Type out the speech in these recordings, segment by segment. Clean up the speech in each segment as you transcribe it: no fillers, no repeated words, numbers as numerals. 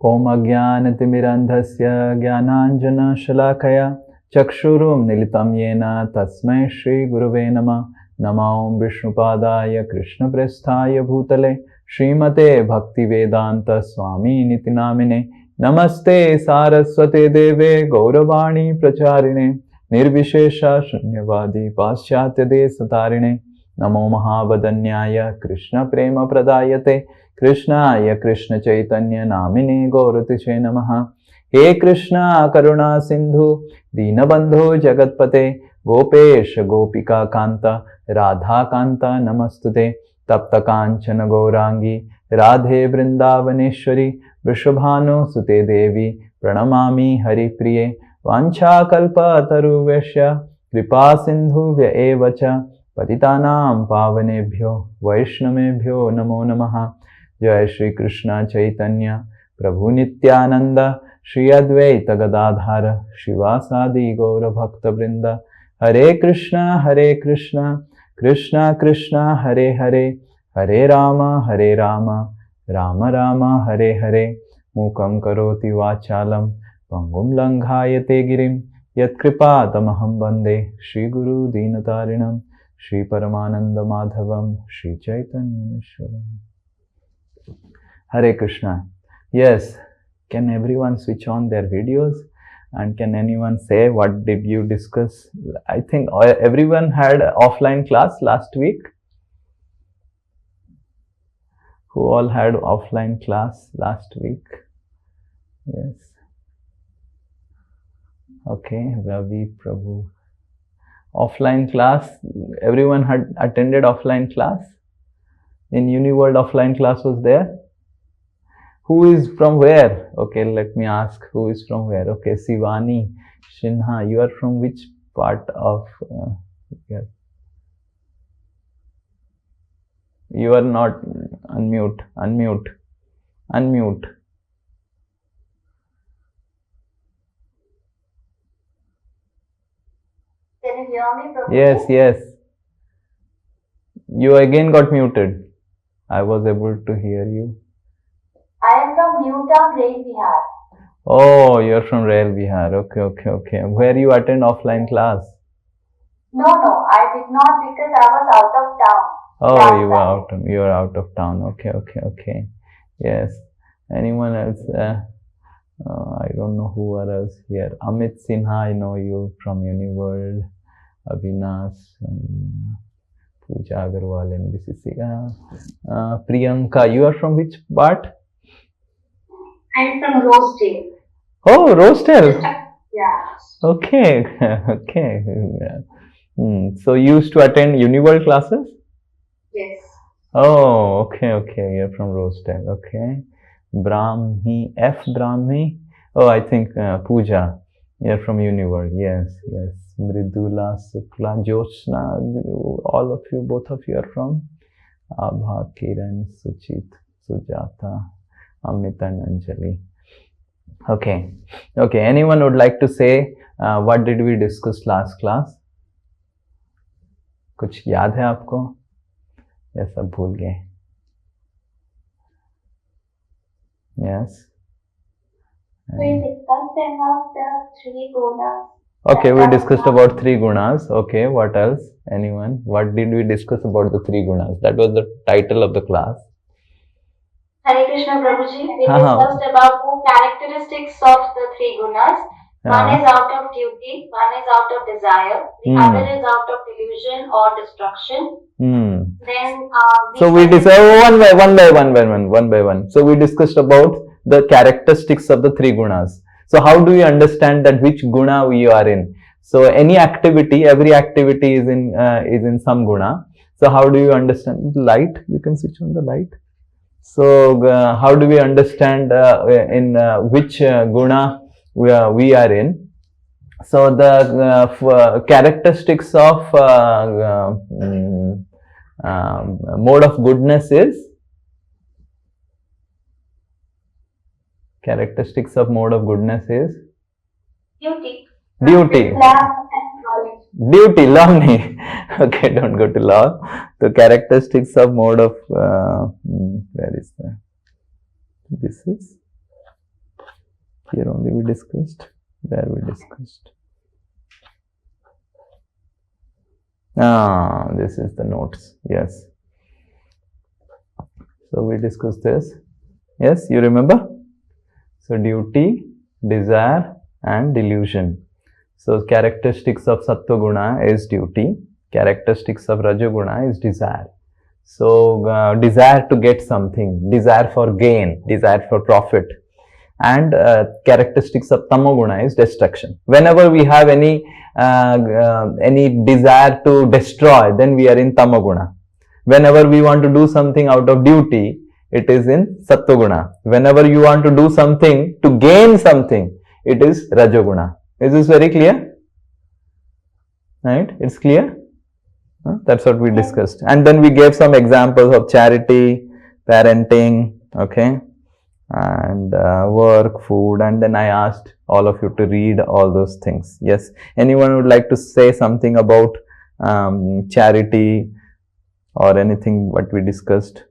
Om Ajnanatimirandhasya Jnananjana-shalakaya Chakshurum Nilitam Yena Tasmai Shri Gurave Namah. Namo Vishnupadaya Krishna Prasthaya Bhutale Srimate Bhaktivedanta Swami Niti Namine. Namaste Saraswate Deve Gauravani Pracharine Nirvishesha Shunyavadi Paschatya Desatarine. Namo Mahavadanyaya Krishna Prema Pradayate Krishnaya Krishna Chaitanya Namine Gauratiche Namaha. He Krishna Karuna Sindhu Dinabandhu Jagatpate Gopesh Gopika Kanta Radha Kanta Namastute. Tapta Kanchana Gaurangi Radhe Vrindavaneshwari Vrishabhanu Sute Devi Pranamami Hari Priye. Vancha Kalpa Taruvesha Kripa Sindhu Vyaevacha Patitanam Pavanebhyo Vaishnamebhyo Namo Namaha. Jai Shri Krishna Chaitanya Prabhu Nityananda Shri Advaita Gadadhara Shivasadi Gaura Bhakta Vrinda. Hare Krishna Krishna Krishna Hare Hare Hare Rama Rama Rama Hare Hare. Mukam karoti vachalam pangum langhayate girim yat kripa tamaham bande Shri Guru Dinatarinam Shri Paramananda Madhavam Shri Chaitanya Mishwaram. Hare Krishna. Yes, can everyone switch on their videos and can anyone say what did you discuss? I think everyone had offline class last week. Who all had offline class last week? Yes. Okay, Ravi Prabhu. Offline class, everyone had attended offline class? In Uniworld offline class was there? Who is from where? Okay, let me ask who is from where. Okay, Sivani, Shinha, you are from which part of here? You are not unmute. Can you hear me, Prabhu? Yes. You again got muted. I was able to hear you. I am from New Town, Rail Bihar. Oh, you're from Rail Bihar. Okay. Where you attend offline class? No, I did not because I was out of town. Oh, you are out of town. Okay. Yes. Anyone else? I don't know who are else here. Amit Sinha, I know you from Uniworld. Avinash, Pooja Agarwal, NBCC. Priyanka, you are from which part? I am from Rosedale. Oh, Rosedale. Yeah. Okay. So you used to attend Uniworld classes? Yes. Oh, okay. You're from Rosedale. Okay. Brahmi. Oh, I think Pooja. You're from Uniworld. Yes. Mridula, Sukla, Jyotsna. All of you, both of you are from Abha, Kiran, Suchit, Sujata, Amit and Anjali. Okay. Anyone would like to say what did we discuss last class? कुछ याद है आपको या सब भूल गए? Yes. We discussed about the 3 gunas. Okay, we discussed about 3 gunas. Okay, what else? Anyone? What did we discuss about the 3 gunas? That was the title of the class. Hare Krishna Prabhuji, we discussed about the characteristics of the 3 gunas. One is out of duty, one is out of desire, the other is out of delusion or destruction. Then so we discussed one by one. So we discussed about the characteristics of the 3 gunas. So how do you understand that which guna we are in? So every activity is in some guna. So how do you understand light? You can switch on the light. So how do we understand in which guna we are in? So the characteristics of mode of goodness is? Characteristics of mode of goodness is? Duty. Duty, law nahi. Okay, don't go to law. The characteristics of mode of, where is that? This is Here only we discussed. Where we discussed. This is the notes. Yes. So we discussed this. Yes, you remember? So duty, desire and delusion. So characteristics of Sattva Guna is duty. Characteristics of Rajoguna is desire. So desire to get something, desire for gain, desire for profit. And characteristics of Tamoguna is destruction. Whenever we have any desire to destroy, then we are in Tamoguna. Whenever we want to do something out of duty, it is in Sattva-guna. Whenever you want to do something to gain something, it is Rajoguna. Is this very clear? Right? It's clear? That's what we discussed. And then we gave some examples of charity, parenting, okay, and work, food, and then I asked all of you to read all those things. Yes. Anyone would like to say something about charity or anything what we discussed?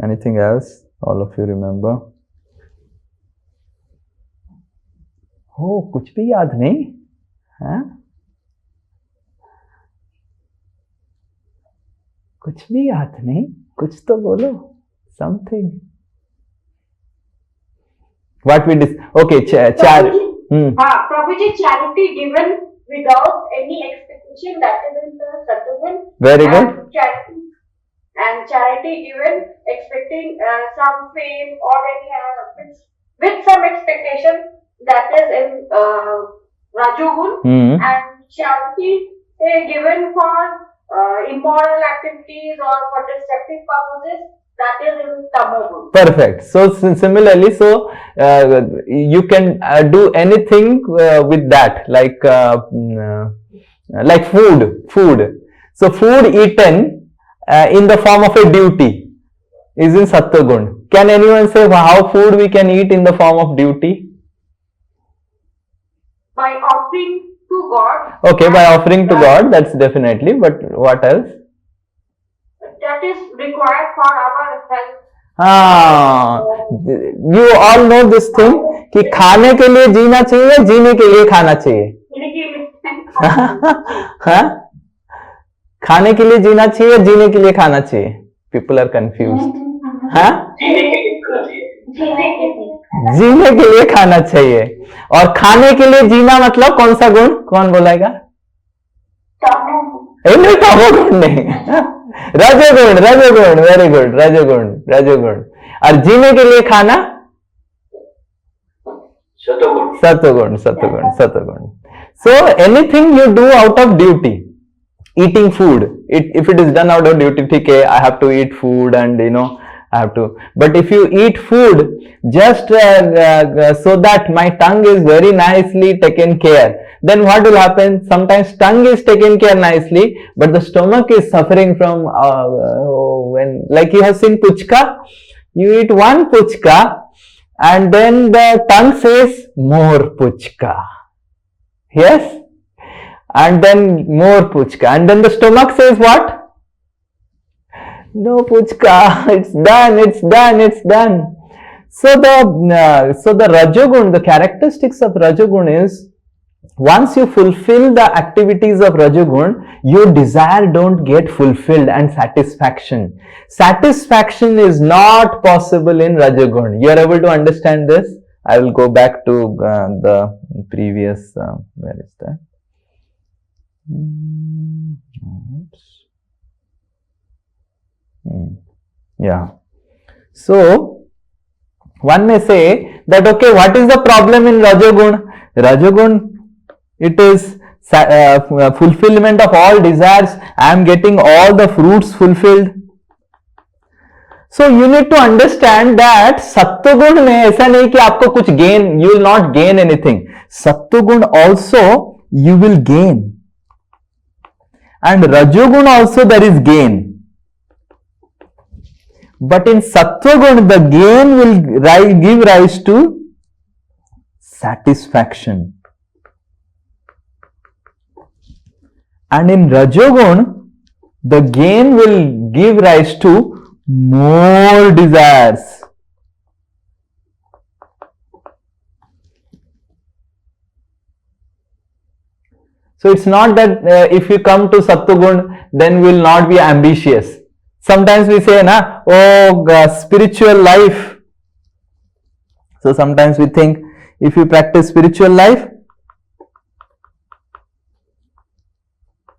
Anything else? All of you remember? Oh, कुछ भी याद नहीं? हाँ? कुछ भी याद नहीं? कुछ तो बोलो. Something. What we okay, charity. Prabhuji, charity given without any expectation, that is in the Sattva. Very good. Charity given expecting some fame or any with some expectation, that is in Rajogun. And charity given for immoral activities or for destructive purposes, that is in Tamogun. Perfect. So similarly, so you can do anything with that, like food. So food eaten in the form of a duty is in Sattva-gun. Can anyone say how food we can eat in the form of duty? By offering to God. Okay, by offering to God, that's definitely. But what else? That is required for our health. You all know this thing कि खाने के लिए जीना चाहिए, जीने के लिए खाना चाहिए. हाँ? खाने के लिए जीना चाहिए, जीने के लिए खाना चाहिए. People are confused. हाँ? जीने के लिए खाना चाहिए. और खाने के लिए जीना मतलब कौन सा गुण? कौन बोलेगा? तमोगुण नहीं. रजोगुण. Very good. रजोगुण. और जीने के लिए खाना? सत्वगुण. So anything you do out of duty. Eating food, if it is done out of duty, okay, I have to eat food and I have to. But if you eat food just so that my tongue is very nicely taken care, then what will happen? Sometimes tongue is taken care nicely, but the stomach is suffering from when, like you have seen puchka, you eat one puchka and then the tongue says more puchka. Yes? And then more puchka, and then the stomach says what? No puchka, it's done. So the Rajogun, the characteristics of Rajogun is, once you fulfill the activities of Rajogun, your desire don't get fulfilled and satisfaction. Satisfaction is not possible in Rajogun. You are able to understand this? I will go back to the previous, where is that? Yeah. So one may say that, okay, what is the problem in Rajogun? Rajogun, it is fulfillment of all desires. I am getting all the fruits fulfilled. So you need to understand that Sattva-gun में ऐसा नहीं कि आपको कुछ gain, you will not gain anything. Sattva-gun also you will gain. And Rajogun also there is gain. But in Sattva-gun, the gain will give rise to satisfaction. And in Rajogun, the gain will give rise to more desires. So it's not that if you come to Sattvagun, then we will not be ambitious. Sometimes we say, na, oh, spiritual life. So sometimes we think if you practice spiritual life,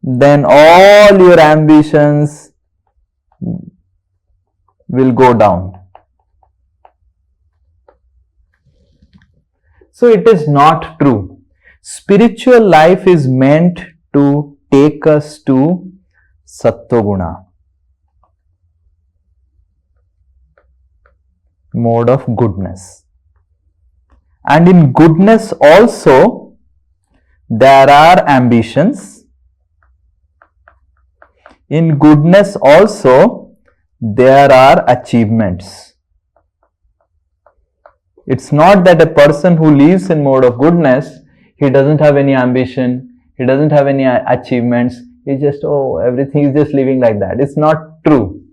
then all your ambitions will go down. So it is not true. Spiritual life is meant to take us to Sattva-guna, mode of goodness. And in goodness also, there are ambitions. In goodness also, there are achievements. It's not that a person who lives in mode of goodness, he doesn't have any ambition, he doesn't have any achievements, he just, oh, everything is just living like that. It's not true.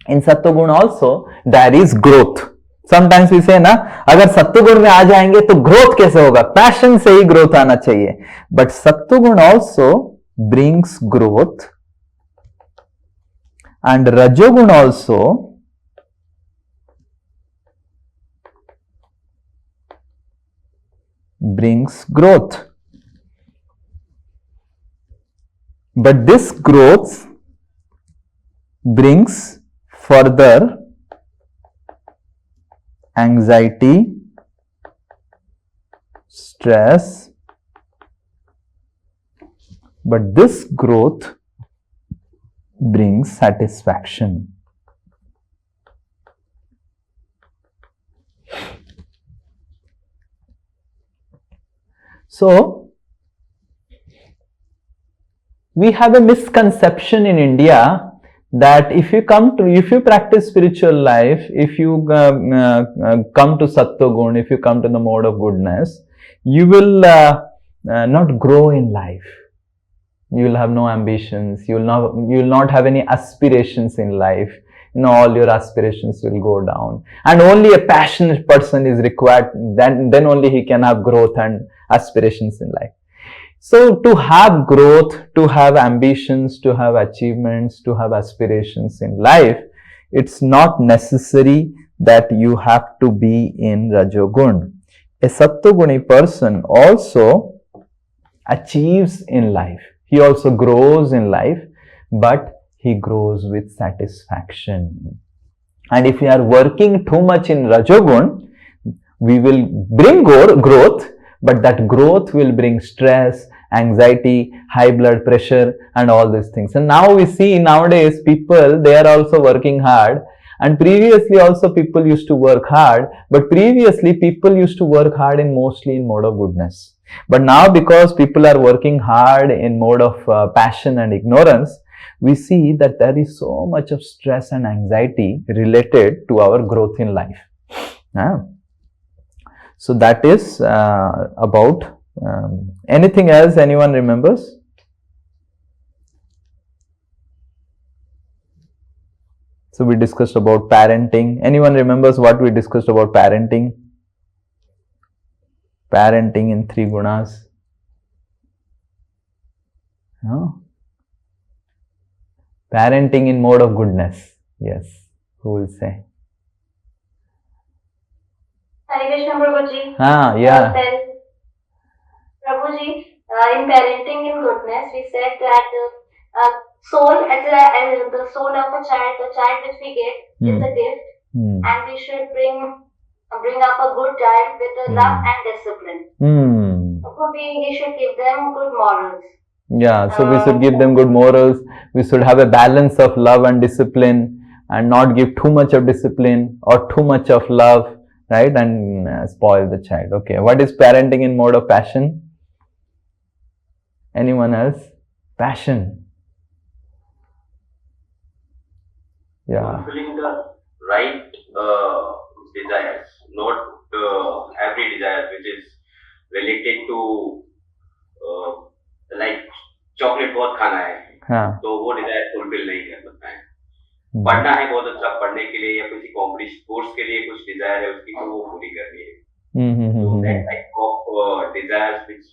In Sattva-gun also, there is growth. Sometimes we say, ना, अगर सत्वगुण में आ जाएंगे तो growth कैसे होगा? Passion से ही growth आना चाहिए. But Sattva-gun also brings growth. And Rajogun also brings growth. But this growth brings further anxiety, stress, but this growth brings satisfaction. So, we have a misconception in India that if you practice spiritual life, if you come to Sattva-gun, if you come to the mode of goodness, you will not grow in life. You will have no ambitions. You will not have any aspirations in life. All your aspirations will go down. And only a passionate person is required. Then only he can have growth and aspirations in life. So to have growth, to have ambitions, to have achievements, to have aspirations in life, it's not necessary that you have to be in Rajogun. A Sattva-guni person also achieves in life. He also grows in life, but he grows with satisfaction. And if we are working too much in Rajogun, we will bring growth, but that growth will bring stress, anxiety, high blood pressure, and all these things. And now we see nowadays people, they are also working hard. And previously also people used to work hard, but previously people used to work hard mostly in mode of goodness. But now because people are working hard in mode of passion and ignorance, we see that there is so much of stress and anxiety related to our growth in life. So that is about anything else anyone remembers? So we discussed about parenting. Anyone remembers what we discussed about parenting? Parenting in 3 gunas. No? Parenting in mode of goodness. Yes. Who will say? Hare Krishna Prabhuji. Yeah. Prabhuji, in parenting in goodness, we said that soul, as the soul of a child, the child which we get is a gift, and we should bring up a good child with love and discipline. So we should give them good morals. Yeah, so we should give them good morals. We should have a balance of love and discipline, and not give too much of discipline or too much of love, right? And spoil the child. Okay, what is parenting in mode of passion? Anyone else? Passion. Yeah. Fulfilling the right desires, not every desire which is related to like chocolate बहुत खाना है, तो वो Dzire fulfil नहीं कर सकता है. पढ़ना है बहुत अच्छा, पढ़ने के लिए या किसी कॉम्पिटिशन कोर्स के लिए कुछ डिजायर है उसकी, तो वो पूरी करनी है. So that type of desires which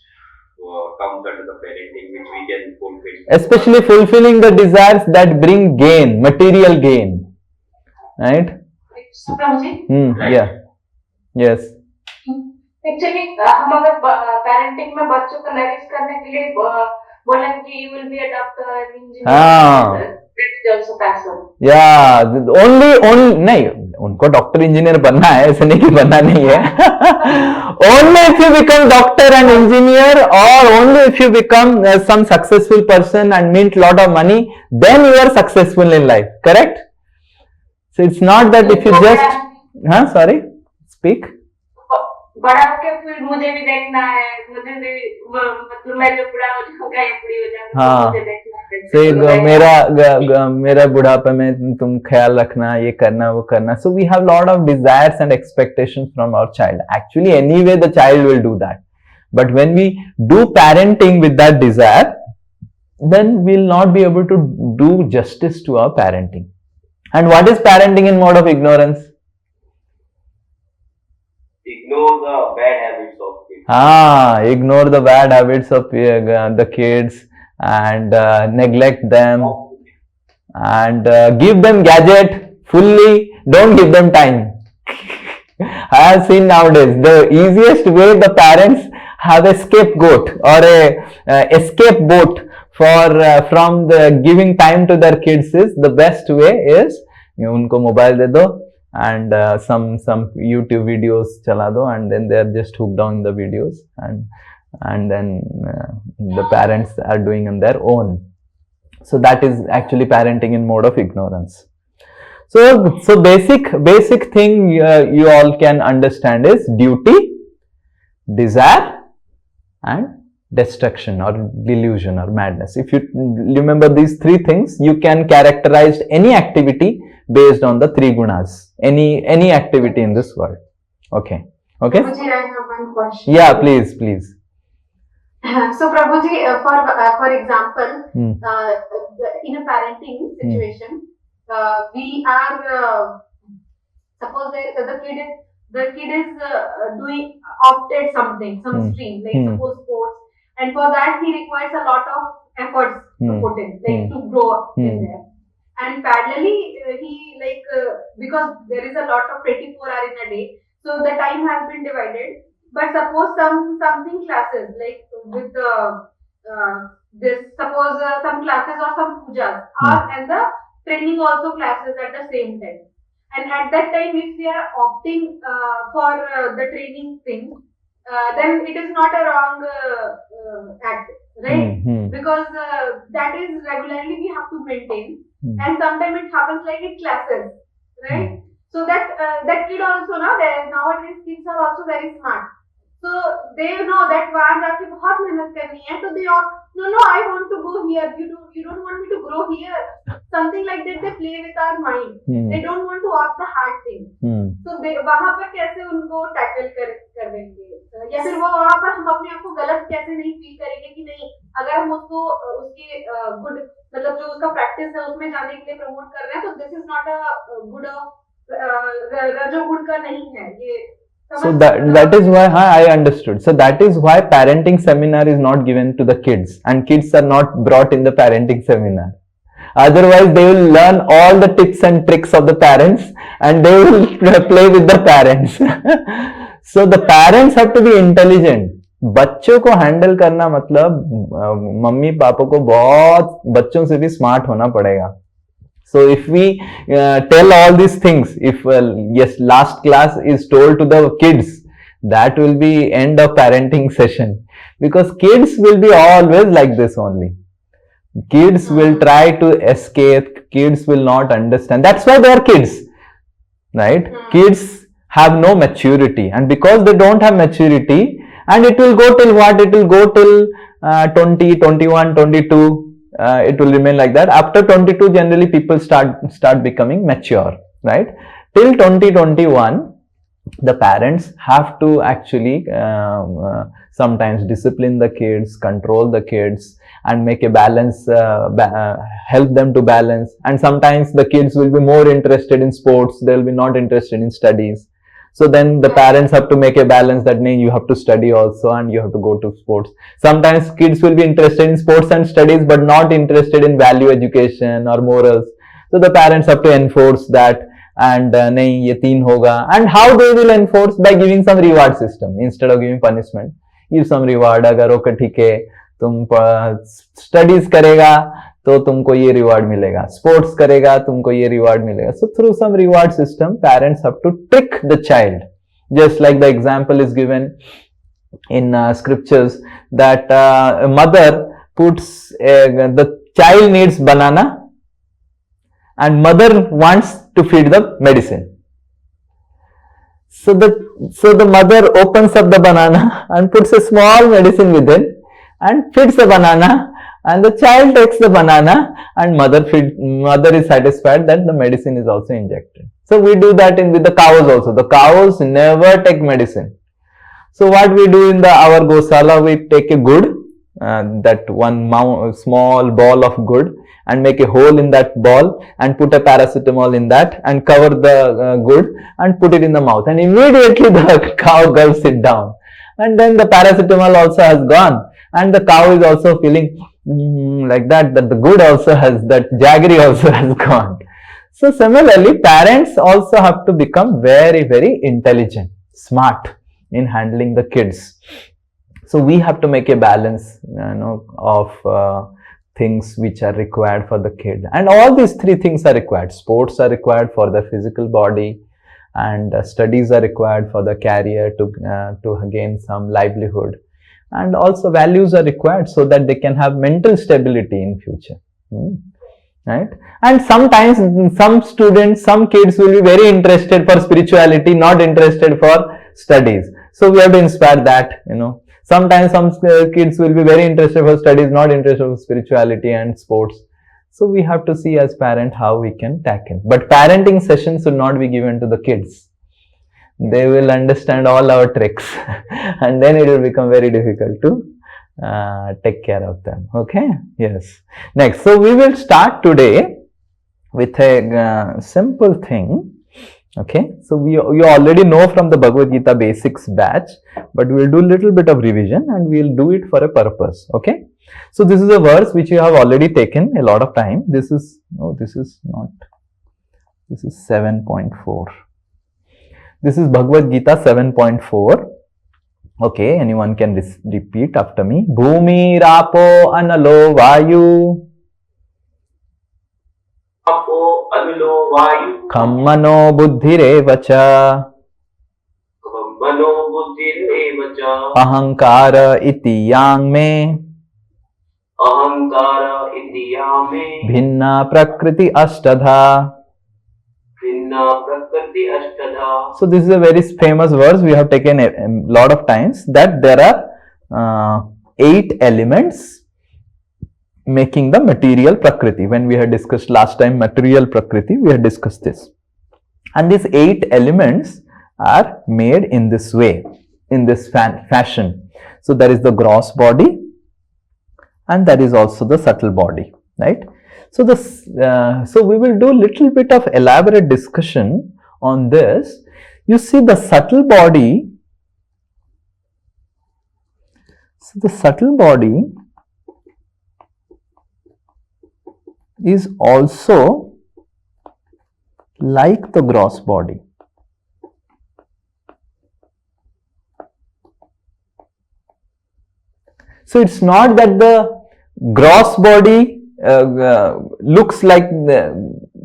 comes under the parenting which we can fulfill. Especially fulfilling the desires that bring gain, material gain, right? Prabhuji, Right. Yeah, yes. Actually हम अगर पेरेंटिंग में बच्चों को नरिश करने के लिए बोलें कि you will be a doctor engineer that is also passion या ओनली नहीं, उनको डॉक्टर इंजीनियर बनना है, ऐसे नहीं कि बनना नहीं है. Only if you become doctor and engineer और only if you become some successful person and meet lot of money, then you are successful in life, correct? So it's not that if you just, हाँ sorry speak. बड़ा होके फिर मुझे भी देखना है, मुझे भी मतलब मैं जो बड़ा हो जाऊंगा या बड़ी हो जाऊंगा, हाँ. मुझे देखना है. मेरा बुढ़ापे में तुम ख्याल रखना, ये करना, वो करना. So we have lot of desires and expectations from our child. Actually, anyway, the child will do that. But when we do parenting with that desire, then we'll not be able to do justice to our parenting. And what is parenting in mode of ignorance? Ignore the bad habits of kids. Ignore the bad habits of the kids and neglect them and give them gadget fully, don't give them time. I have seen nowadays the easiest way the parents have a scapegoat or a escape boat for from the giving time to their kids is the best way is unko mobile de do and some YouTube videos chala do, and then they are just hooked on the videos, and then the parents are doing on their own. So that is actually parenting in mode of ignorance. So basic thing you all can understand is duty, desire, and destruction or delusion or madness. If you remember these three things, you can characterize any activity based on the three gunas, any activity in this world. Okay. Prabhuji, I have one question. Yeah, please. So Prabhuji, for example, in a parenting situation, we are suppose the kid is doing opted something, some stream, like suppose sports, and for that he requires a lot of efforts to put in, like to grow in there. And parallelly, he because there is a lot of 24 hours in a day, so the time has been divided. But suppose something classes like with this, suppose some classes or some pujas are and the training also classes at the same time. And at that time, if we are opting for the training thing, then it is not a wrong act, right? Because that is regularly we have to maintain. And sometimes it happens like in classes, right? So that kid also nowadays kids are also very smart. So they know that वहाँ जाके बहुत मेहनत करनी है, so they opt, no, I want to go here. You don't want me to grow here. Something like that. They play with our mind. They don't want to opt the hard thing. So वहाँ पर कैसे उनको tackle कर देंगे, या फिर वो वहाँ पर हम अपने आप को गलत कैसे नहीं फील करेंगे कि नहीं, अगर हम उसको उसके गुड मतलब जो उसका प्रैक्टिस है उसमें जाने के लिए प्रमोट कर रहे हैं, तो this is not a good रजो गुड का नहीं है ये. So that is why I understood. So that is why parenting seminar is not given to the kids, and kids are not brought in the parenting seminar. Otherwise, they will learn all the tips and tricks of the parents, and they will play with the parents. So the parents have to be intelligent. बच्चों को handle करना मतलब mummy papa को बहुत बच्चों से भी smart होना पड़ेगा. So if we tell all these things, if yes, last class is told to the kids, that will be end of parenting session, because kids will be always like this only. Kids will try to escape. Kids will not understand. That's why they are kids, right? Kids have no maturity, and because they don't have maturity, and it will go till what? It will go till 20, 21, 22. It will remain like that. After 22, generally people start becoming mature, right? Till 2021, the parents have to actually sometimes discipline the kids, control the kids, and make a balance, help them to balance. And sometimes the kids will be more interested in sports, they will be not interested in studies. So then the parents have to make a balance that you have to study also and you have to go to sports. Sometimes kids will be interested in sports and studies but not interested in value education or morals. So the parents have to enforce that, and nahi ye teen hoga. And how they will enforce? By giving some reward system instead of giving punishment. Give some reward. Agar okay theek hai, तुम studies करेगा तो तुमको ये reward मिलेगा, sports करेगा तुमको ये reward मिलेगा. So through some reward system, parents have to trick the child. Just like the example is given in scriptures that a mother puts the child needs banana and mother wants to feed the medicine. So the mother opens up the banana and puts a small medicine within and feeds the banana, and the child takes the banana, and mother is satisfied that the medicine is also injected. So we do that with the cows also. The cows never take medicine. So what we do in our gosala, we take a good, that one small ball of good, and make a hole in that ball and put a paracetamol in that and cover the good and put it in the mouth, and immediately the cow gulps it down, and then the paracetamol also has gone, and the cow is also feeling like that the good also has, that jaggery also has gone. So similarly, parents also have to become very, very intelligent, smart in handling the kids. So we have to make a balance, of things which are required for the kid, and all these three things are required. Sports are required for the physical body, and studies are required for the career to gain some livelihood, and also values are required so that they can have mental stability in future. Right? And sometimes some students, some kids will be very interested for spirituality, not interested for studies. So we have to inspire that, Sometimes some kids will be very interested for studies, not interested for spirituality and sports. So we have to see as parent how we can tackle. But parenting sessions should not be given to the kids. They will understand all our tricks and then it will become very difficult to take care of them. Okay? Yes. Next. So we will start today with a simple thing. Okay, so you already know from the Bhagavad Gita basics batch, but we will do a little bit of revision and we will do it for a purpose. Okay, so this is a verse which you have already taken a lot of time. This is 7.4. This is Bhagavad Gita 7.4. Okay, anyone can repeat after me. Bhumi rapo analo vayu Kammano buddhirevacha Ahankara iti yang me Bhinna prakriti ashtadha. So this is a very famous verse we have taken a lot of times, that there are 8 elements making the material prakriti. When we had discussed last time material prakriti, we had discussed this, and these 8 elements are made in this way, in this fashion. So there is the gross body and there is also the subtle body, right? So this so we will do little bit of elaborate discussion on this. You see the subtle body. So the subtle body is also like the gross body. So it's not that the gross body looks like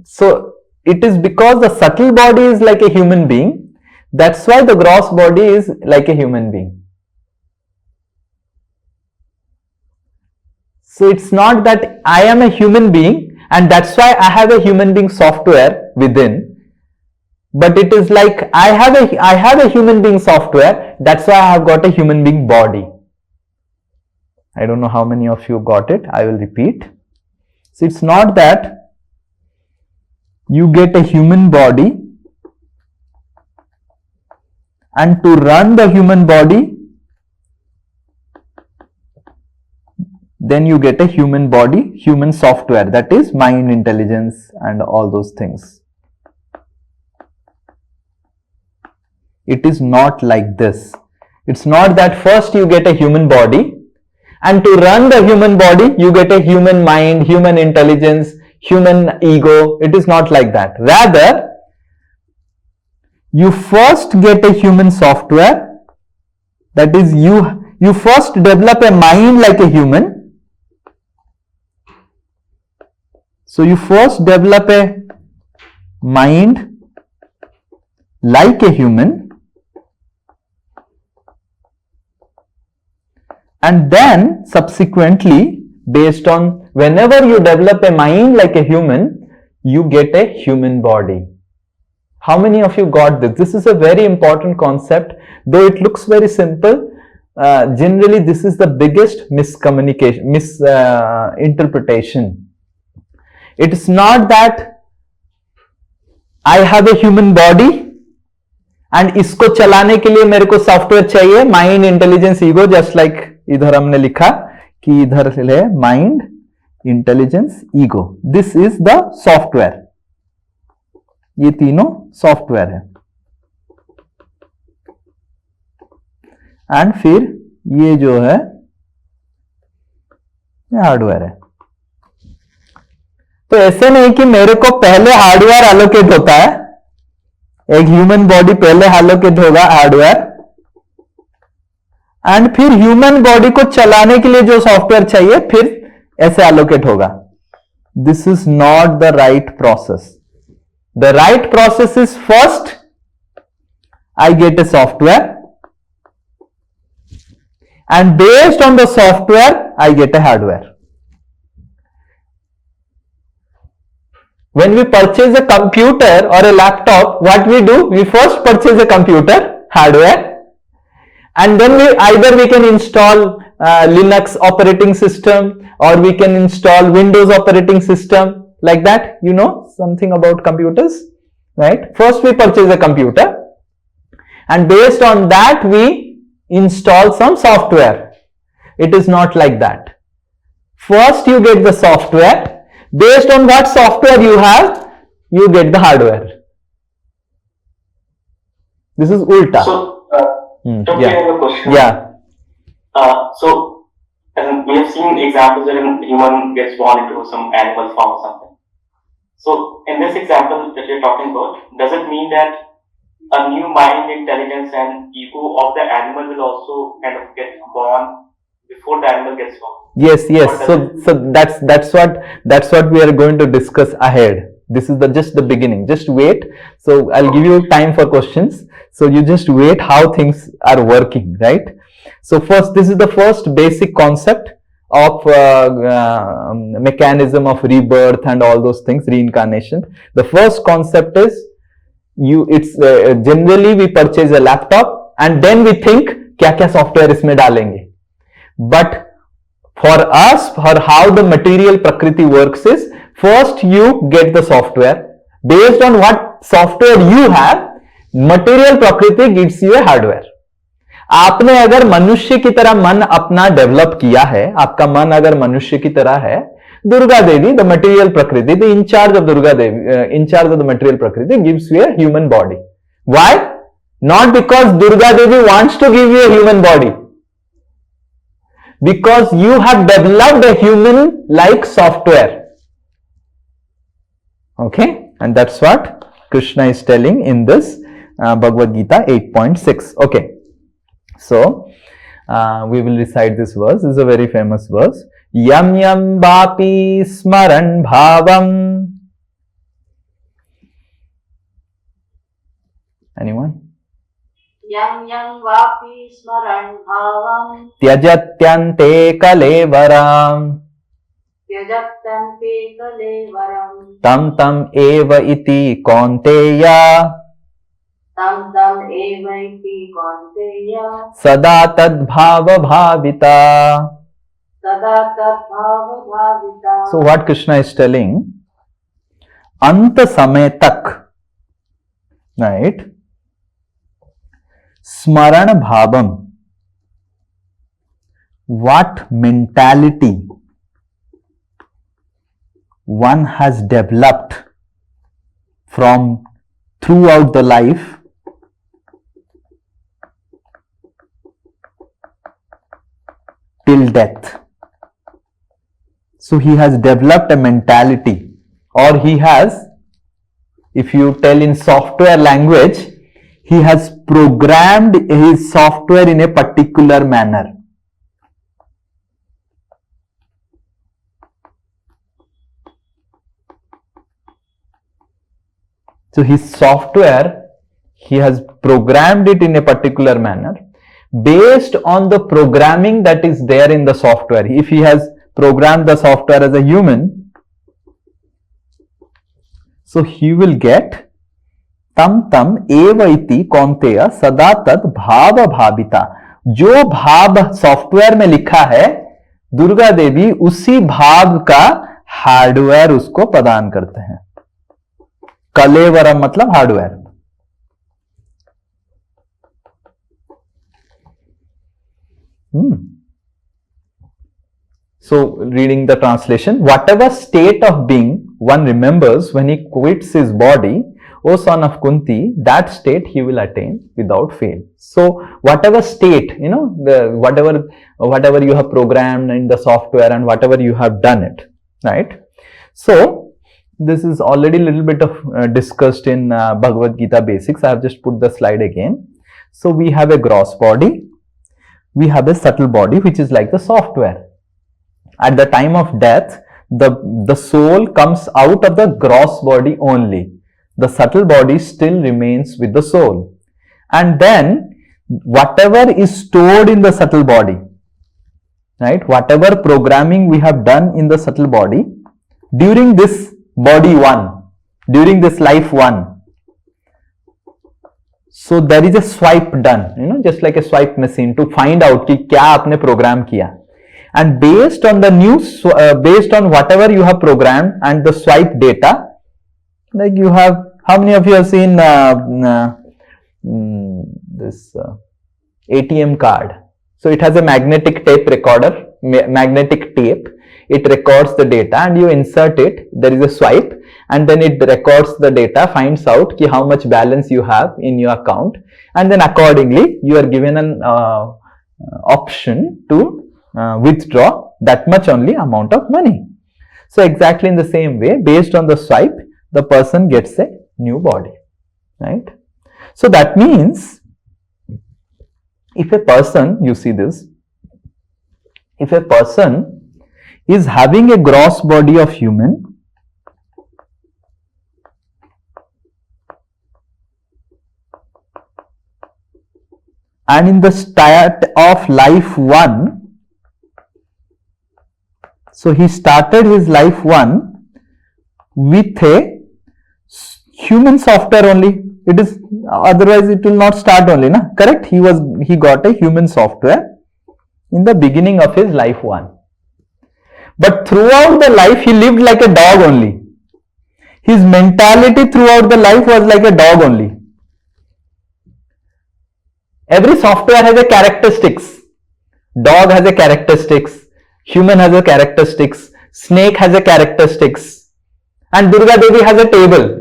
so it is because the subtle body is like a human being, that's why the gross body is like a human being. So it's not that I am a human being and that's why I have a human being software within, but it is like I have a human being software, that's why I have got a human being body. I don't know how many of you got it. I will repeat. So it's not that you get a human body and to run the human body, then you get a human body, human software, that is mind, intelligence and all those things. It is not like this. It's not that first you get a human body, and to run the human body, you get a human mind, human intelligence, human ego. It is not like that. Rather, you first get a human software. That is, you first develop a mind like a human. So you first develop a mind like a human, and then subsequently, based on whenever you develop a mind like a human, you get a human body. How many of you got this? This is a very important concept, though it looks very simple. Generally, this is the biggest miscommunication, misinterpretation. It is not that I have a human body and इसको चलाने के लिए मेरे को software चाहिए, mind, intelligence, ego, just like इधर हमने लिखा कि इधर है mind, intelligence, ego. This is the software. ये तीनों सॉफ्टवेयर है. एंड फिर ये जो है ये हार्डवेयर है. तो ऐसे नहीं कि मेरे को पहले हार्डवेयर एलोकेट होता है, एक ह्यूमन बॉडी पहले एलोकेट होगा हार्डवेयर, एंड फिर ह्यूमन बॉडी को चलाने के लिए जो सॉफ्टवेयर चाहिए फिर ऐसे एलोकेट होगा. This is not the right process. The right process is first I get a software, and based on the software I get a hardware. When we purchase a computer or a laptop, what we do? We first purchase a computer hardware, and then we can install Linux operating system, or we can install Windows operating system, like that. You know something about computers, right? First we purchase a computer, and based on that we install some software. It is not like that. First you get the software. Based on what software you have, you get the hardware. This is ulta. So, don't yeah. you have a question? Yeah. So, and we have seen examples where a human gets born into some animal form or something. So, in this example that you're talking about, does it mean that a new mind, intelligence, and ego of the animal will also kind of get born before the animal gets born? Yes. So that's what we are going to discuss ahead. This is just the beginning. Just wait. So I'll give you time for questions. So you just wait how things are working, right? So first, this is the first basic concept of mechanism of rebirth and all those things, reincarnation. The first concept is generally we purchase a laptop and then we think क्या software इसमें डालेंगे. But for us, for how the material prakriti works is, first you get the software. Based on what software you have, material prakriti gives you a hardware. आपने अगर मनुष्य की तरह मन अपना डेवलप किया है, आपका मन अगर मनुष्य की तरह है, Durga Devi, the material prakriti, the in charge of Durga Devi, in charge of the material prakriti, gives you a human body. Why? Not because Durga Devi wants to give you a human body. Because you have developed a human-like software. Okay? And that's what Krishna is telling in this Bhagavad Gita 8.6. Okay. So, we will recite this verse. This is a very famous verse. Yam yam vapi smaran bhavam. Anyone? Yam yam vapi smaran bhavam. Tyajatyante kalevaram. Tyajatyante kalevaram. Tam tam eva iti kaunteya. Tam tam eva iti kaunteya. Sada tad bhava bhavita. Sada tat bhava bhavita. So what Krishna is telling, anta samay tak, right? Smaran bhavam. What mentality one has developed from throughout the life, till death. So he has developed a mentality, or he has, if you tell in software language, he has programmed his software in a particular manner. So his software, he has programmed it in a particular manner based on the programming that is there in the software. If he has programmed the software as a human, so he will get tam tam eva iti kaunteya sada tad bhava bhavita. जो भाव software में लिखा है, दुर्गा देवी उसी भाव का hardware उसको प्रदान करते हैं. कलेवरम मतलब hardware. So, reading the translation, whatever state of being one remembers when he quits his body, O son of Kunti, that state he will attain without fail. So, whatever state, whatever you have programmed in the software and whatever you have done it, right? So, this is already a little bit of discussed in Bhagavad Gita basics. I have just put the slide again. So, we have a gross body, we have a subtle body which is like the software. At the time of death, the soul comes out of the gross body only. The subtle body still remains with the soul. And then, whatever is stored in the subtle body, right? Whatever programming we have done in the subtle body, during this body one, during this life one, so there is a swipe done, just like a swipe machine to find out कि क्या आपने program किया. And based on the based on whatever you have programmed and the swipe data, like you have, how many of you have seen this ATM card? So it has a magnetic tape recorder, magnetic tape. It records the data and you insert it. There is a swipe and then it records the data, finds out ki how much balance you have in your account, and then accordingly you are given an option to withdraw that much only amount of money. So exactly in the same way, based on the swipe, the person gets a new body, right? So that means if a person, you see this, if a person is having a gross body of human, and in the start of life one, so he started his life one with a human software only. It is, otherwise it will not start only, na? Correct? He got a human software in the beginning of his life one. But throughout the life he lived like a dog only. His mentality throughout the life was like a dog only. Every software has a characteristics. Dog has a characteristics. Human has a characteristics, snake has a characteristics, and Durga Devi has a table,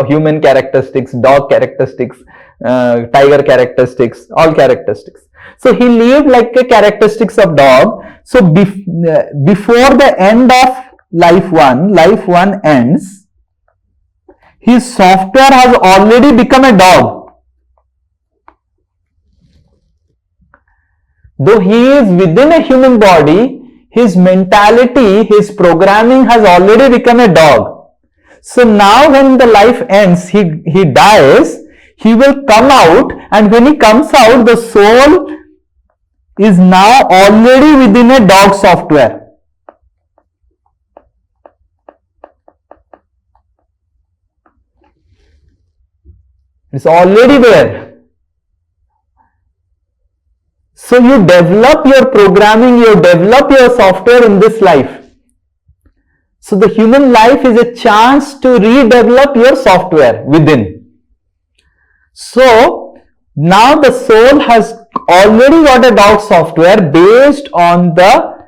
human characteristics, dog characteristics, tiger characteristics, all characteristics. So he lived like a characteristics of dog. So before the end of life one ends, his software has already become a dog. Though he is within a human body, his mentality, his programming has already become a dog. So now when the life ends, he dies, he will come out, and when he comes out, the soul is now already within a dog software. It's already there. So you develop your programming, you develop your software in this life. So the human life is a chance to redevelop your software within. So now the soul has already got a dog software based on the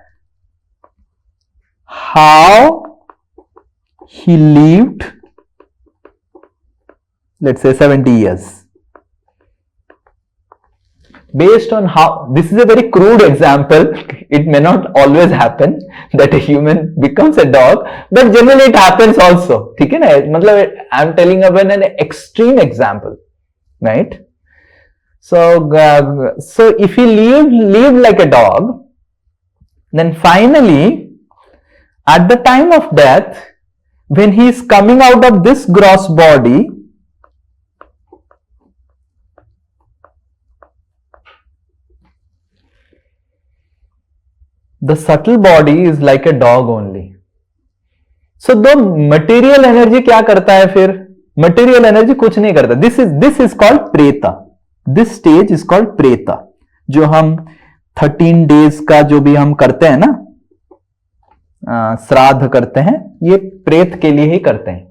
how he lived, let's say 70 years. based on how, this is a very crude example, it may not always happen that a human becomes a dog, but generally it happens also. ठीक है ना, मतलब I am telling about an extreme example, right? So if he lived like a dog, then finally at the time of death, when he is coming out of this gross body, the subtle body is like a dog only. So the material energy क्या करता है फिर? Material energy कुछ नहीं करता. This is called preta. This stage is called preta. जो हम 13 days का जो भी हम करते हैं ना, श्राद्ध करते हैं, ये प्रेत के लिए ही करते हैं.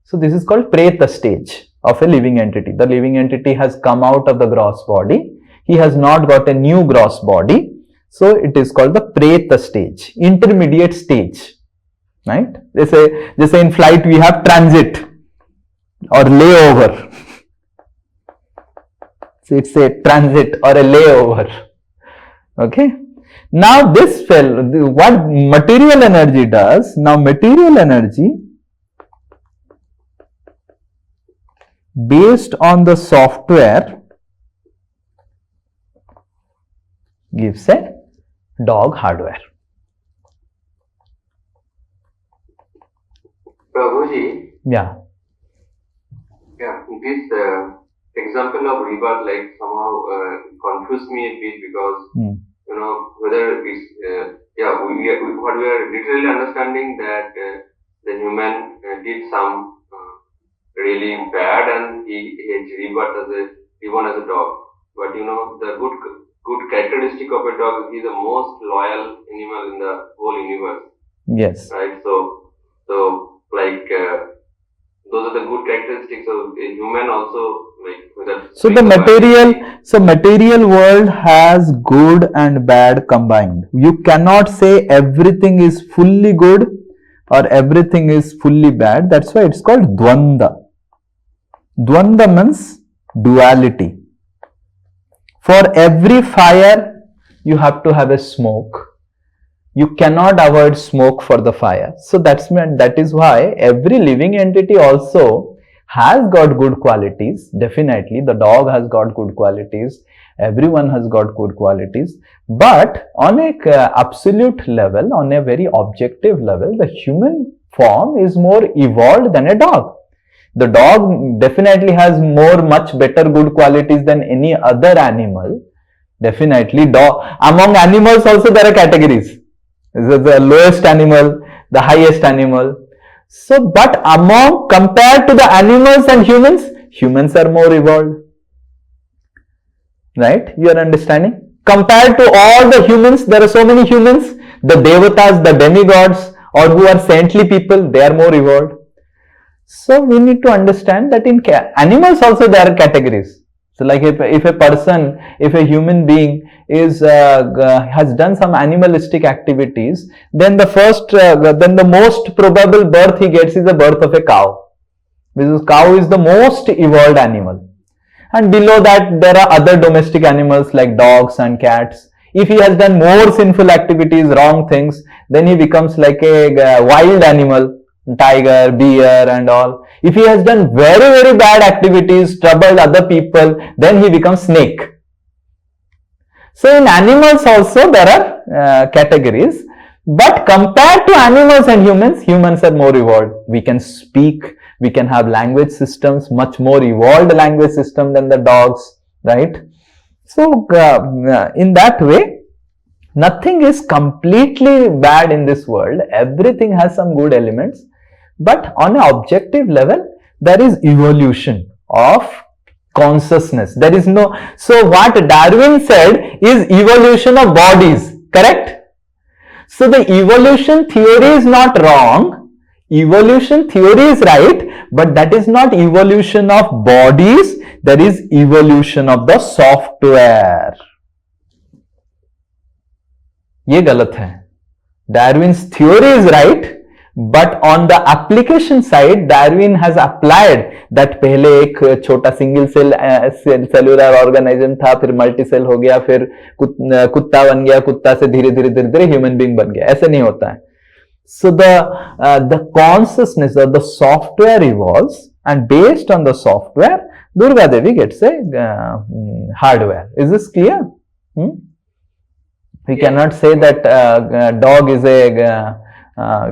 So this is called preta stage of a living entity. The living entity has come out of the gross body. He has not got a new gross body. So it is called the preta stage, intermediate stage, right? जैसे in flight we have transit or layover. So it's a transit or a layover. Okay. Now this what material energy does, now material energy based on the software gives a dog hardware. Prabhuji, Yeah. this example of rebirth like somehow confused me a bit because whether it's what we are literally understanding that the human did some really bad and he is reborn as a dog. But the good characteristic of a dog is the most loyal animal in the whole universe. Yes. Right. So like those are the good characteristics of a human also. So the material world has good and bad combined. You cannot say everything is fully good or everything is fully bad. That's why it's called dvanda. Dvanda means duality. For every fire, you have to have a smoke. You cannot avoid smoke for the fire. So that is why every living entity also has got good qualities. Definitely, the dog has got good qualities. Everyone has got good qualities. But on a absolute level, on a very objective level, the human form is more evolved than a dog. The dog definitely has much better good qualities than any other animal. Definitely, among animals also there are categories. The lowest animal, the highest animal. So, but compared to the animals and humans are more evolved. Right? You are understanding? Compared to all the humans, there are so many humans. The devatas, the demigods, or who are saintly people, they are more evolved. So we need to understand that in animals also there are categories. So like if a human being has done some animalistic activities, then the most probable birth he gets is the birth of a cow. Because cow is the most evolved animal. And below that there are other domestic animals like dogs and cats. If he has done more sinful activities, wrong things, then he becomes like a wild animal. Tiger, bear and all. If he has done very, very bad activities, troubled other people, then he becomes snake. So in animals also there are categories, but compared to animals and humans are more evolved. We can speak, we can have language systems, much more evolved language system than the dogs, right? So in that way, nothing is completely bad in this world. Everything has some good elements. But on an objective level, there is evolution of consciousness. There is no. So what Darwin said is evolution of bodies. Correct? So the evolution theory is not wrong. Evolution theory is right. But that is not evolution of bodies. There is evolution of the software. ये गलत है. Darwin's theory is right, But on the application side, Darwin has applied that पहले एक छोटा single cell cellular organism था, फिर multi cell हो गया, फिर कुत्ता बन गया, कुत्ता से धीरे धीरे धीरे धीरे ह्यूमन बीइंग बन गया. ऐसे नहीं होता है. So the consciousness or the software evolves, and based on the software, Durga Devi gets a hardware. Is this clear? We cannot say that dog is a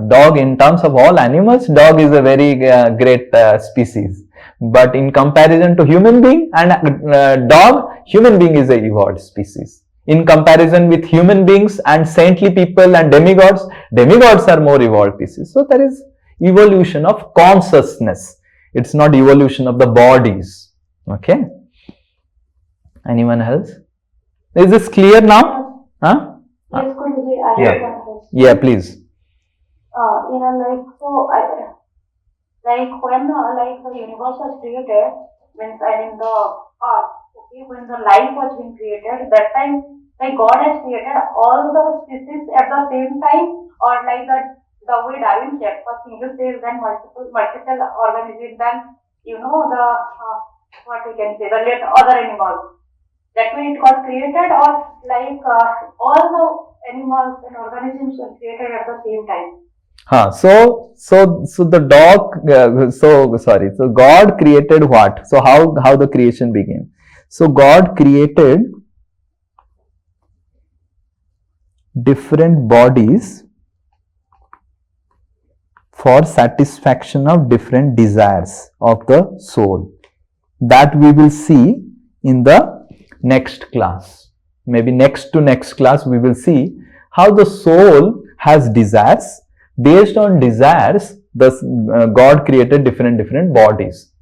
dog in terms of all animals. Dog is a very great species, but in comparison to human being and dog, human being is a evolved species. In comparison with human beings and saintly people and demigods, demigods are more evolved species. So there is evolution of consciousness. It's not evolution of the bodies. Okay. Anyone else? Is this clear now? Huh? Yes, Guruji, I have one question. Yeah, please. When the universe was created, when the life was being created, that time, like God has created all the species at the same time, or like the way Darwin said, first single cell, then multiple organisms, then what we can say, the other animals. That way it got created, or like all the animals and organisms were created at the same time. So the dog. So God created what? So how the creation began? So God created different bodies for satisfaction of different desires of the soul. That we will see in the next class. Maybe next to next class we will see how the soul has desires. Based on desires, God created different bodies.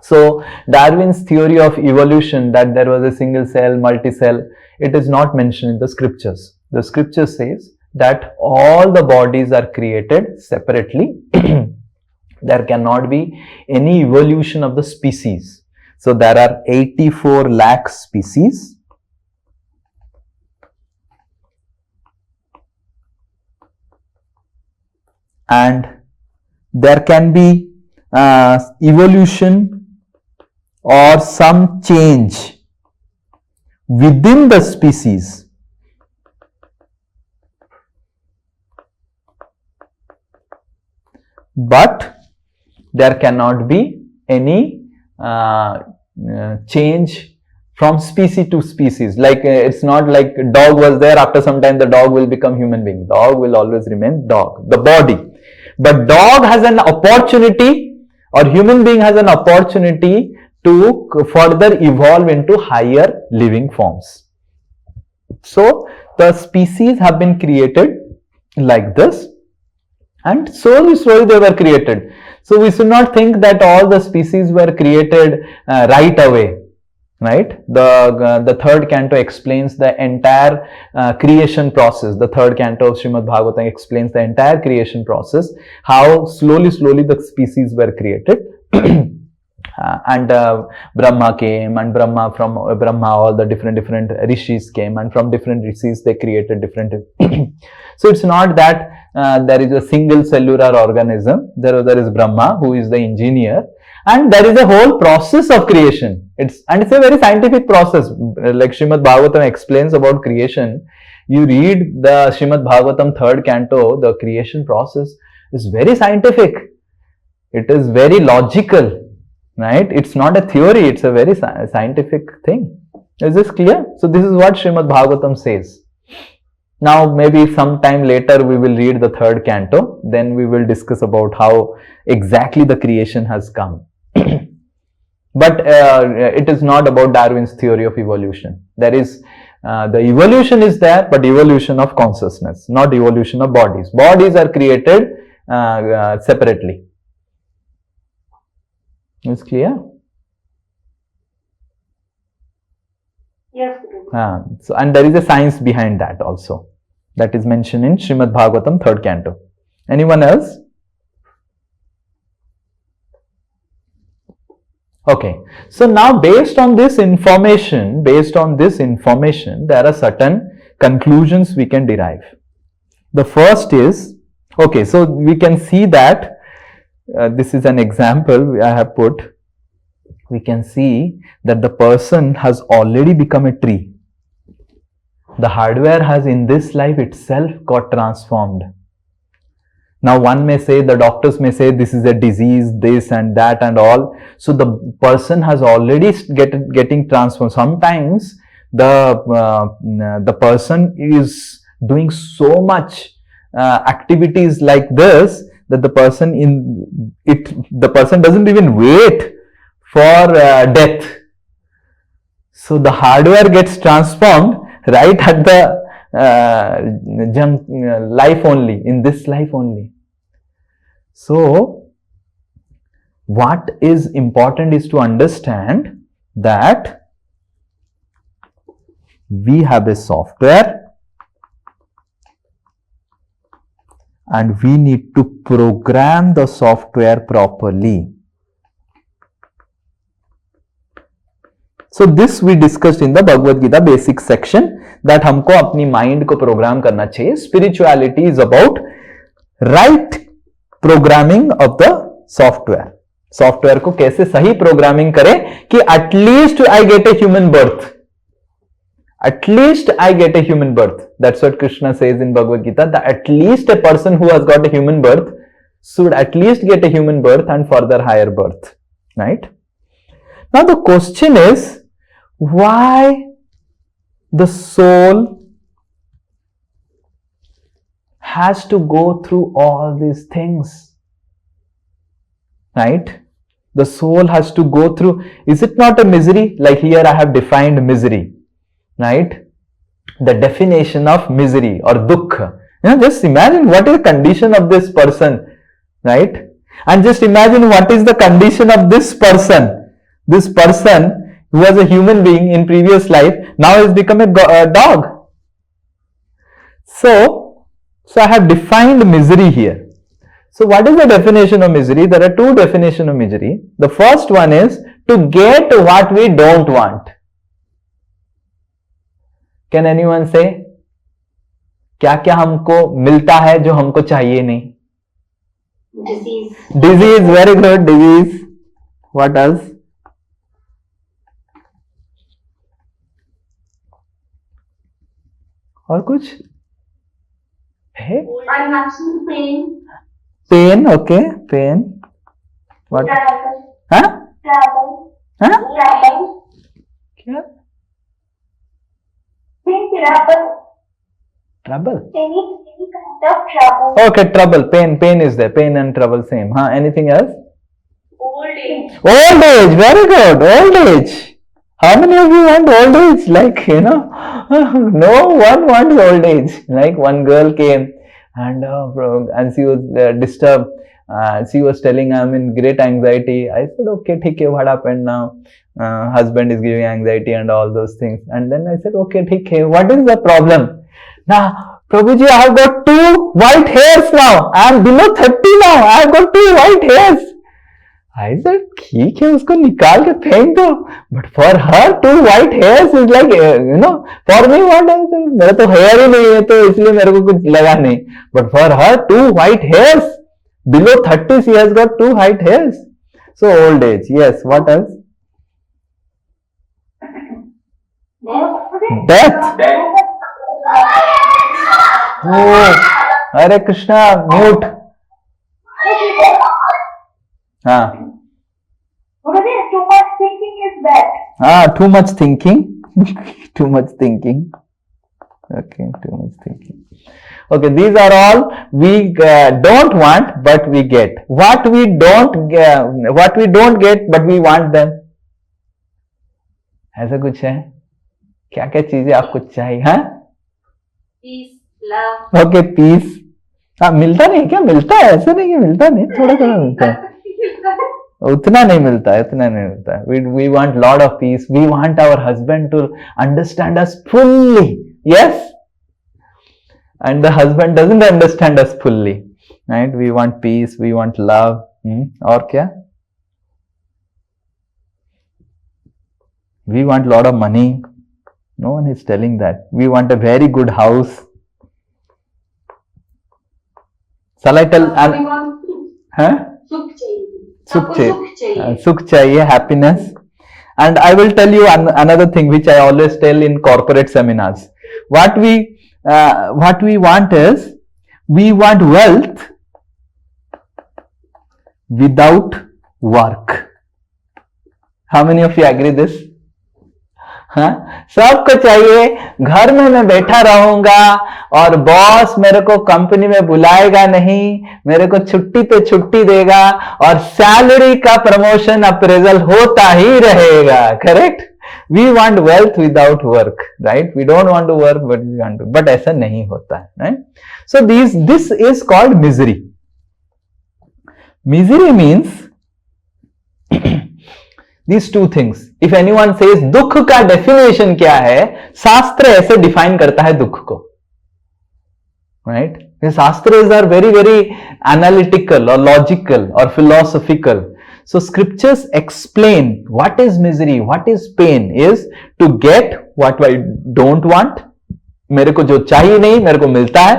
So Darwin's theory of evolution, that there was a single cell, multi-cell, it is not mentioned in the scriptures. The scripture says that all the bodies are created separately. There cannot be any evolution of the species. So there are 84 lakh species. And there can be evolution or some change within the species. But there cannot be any change from species to species. Like it's not like dog was there, after some time the dog will become human being. Dog will always remain dog, the body. But dog has an opportunity, or human being has an opportunity to further evolve into higher living forms. So the species have been created like this, and slowly they were created. So we should not think that all the species were created right away. Right? The third canto explains the entire creation process. The third canto of Srimad Bhagavatam explains the entire creation process, how slowly the species were created. And Brahma came, and from Brahma all the different rishis came, and from different rishis they created different. So it's not that there is a single cellular organism. There is Brahma, who is the engineer, and there is a whole process of creation. It's a very scientific process. Like Srimad Bhagavatam explains about creation. You read the Srimad Bhagavatam third canto, the creation process is very scientific. It is very logical. Right? It's not a theory, it's a very scientific thing. Is this clear? So this is what Srimad Bhagavatam says. Now maybe sometime later we will read the third canto, then we will discuss about how exactly the creation has come. But it is not about Darwin's theory of evolution. There is, the evolution is there, but evolution of consciousness, not evolution of bodies. Bodies are created separately. Is clear? Yes. So, and there is a science behind that also. That is mentioned in Srimad Bhagavatam third canto. Anyone else? Okay. So now based on this information, there are certain conclusions we can derive. The first is Okay, so we can see that this is an example I have put. We can see that the person has already become a tree. The hardware has in this life itself got transformed. Now one may say, the doctors may say this is a disease, this and that and all. So the person has already getting transformed. Sometimes the person is doing so much activities like this that the person doesn't even wait for death. So the hardware gets transformed right at the life only, in this life only. So what is important is to understand that we have a software and we need to program the software properly. So this we discussed in the Bhagavad Gita basic section, that हमको अपनी mind को program करना चाहिए. Spirituality is about right programming of the software. Software को कैसे सही programming करें कि at least I get a human birth. At least I get a human birth. That's what Krishna says in Bhagavad Gita, that at least a person who has got a human birth should at least get a human birth and further higher birth. Right? Now the question is, why the soul has to go through all these things? Right? The soul has to go through, is it not a misery? Like here I have defined misery. Right? The definition of misery or dukkha. Just imagine what is the condition of this person. Right? And just imagine what is the condition of this person. This person who was a human being in previous life now has become a dog. So I have defined misery here. So what is the definition of misery? There are two definitions of misery. The first one is to get what we don't want. Can anyone say? क्या क्या हमको मिलता है जो हमको चाहिए नहीं? Disease. Disease, very good, disease. What else? और कुछ है? Unnatural pain. Pain, okay, pain. What? Travel. हाँ? Travel. हाँ? Travel. क्या? Travel. Trouble. Any kind of trouble. Okay, trouble. Pain is there. Pain and trouble same. Huh? Anything else? Old age. Old age. Very good. Old age. How many of you want old age? Like, no one wants old age. Like one girl came and she was disturbed. She was telling, I'm in great anxiety. I said, okay, theek hai, what happened now? Husband is giving anxiety and all those things. And then I said, okay, theek hai, what is the problem? Now, Prabhuji, I have got 2 white hairs now. I am below 30 now. I have got 2 white hairs. I said, ठीक है, उसको निकाल के फेंक दो. But for her, 2 white hairs is like, for me, what is it? मेरा तो hair ही नहीं है, तो इसलिए मेरे को कुछ लगा नहीं. But for her, 2 white hairs. Below 30, she has got 2 white hairs. So old age. Yes. What else? Death. Oh, Hare Krishna, mute. हाँ. Too much thinking is bad. Too much thinking. Too much thinking. Okay, too much thinking. Okay, these are all we don't want, but we get. What we don't get, but we want them. ऐसा कुछ है? क्या क्या चीजें आपको चाहिए? हाँ? Peace, love. Okay, peace. हाँ, मिलता नहीं क्या? मिलता है, ऐसा नहीं कि मिलता नहीं, थोड़ा थोड़ा मिलता है. उतना नहीं मिलता है. We want lot of peace. We want our husband to understand us fully. Yes? And the husband doesn't understand us fully. Right? We want peace. We want love. और क्या? We want lot of money. No one is telling that. We want a very good house. Shall I tell? We want Huh? सुख चाहिए. सुख सबको चाहिए. सुख चाहिए. सुख चाहिए, happiness. And I will tell you another thing which I always tell in corporate seminars. What we want is, we want wealth without work. How many of you agree this? हाँ, सबको चाहिए घर में मैं बैठा रहूंगा और बॉस मेरे को कंपनी में बुलाएगा नहीं, मेरे को छुट्टी पे छुट्टी देगा और सैलरी का प्रमोशन अप्रेजल होता ही रहेगा. Correct? We want wealth without work, right? We don't want to work but we want to, but ऐसा नहीं होता है, right? So this is called misery. Misery means these two things. If anyone says दुख का definition क्या है, शास्त्र ऐसे define करता है दुख को, right? The shastras are very analytical or logical or philosophical. So scriptures explain what is misery, what is pain, is to get what I don't want. मेरे को जो चाहिए नहीं मेरे को मिलता है,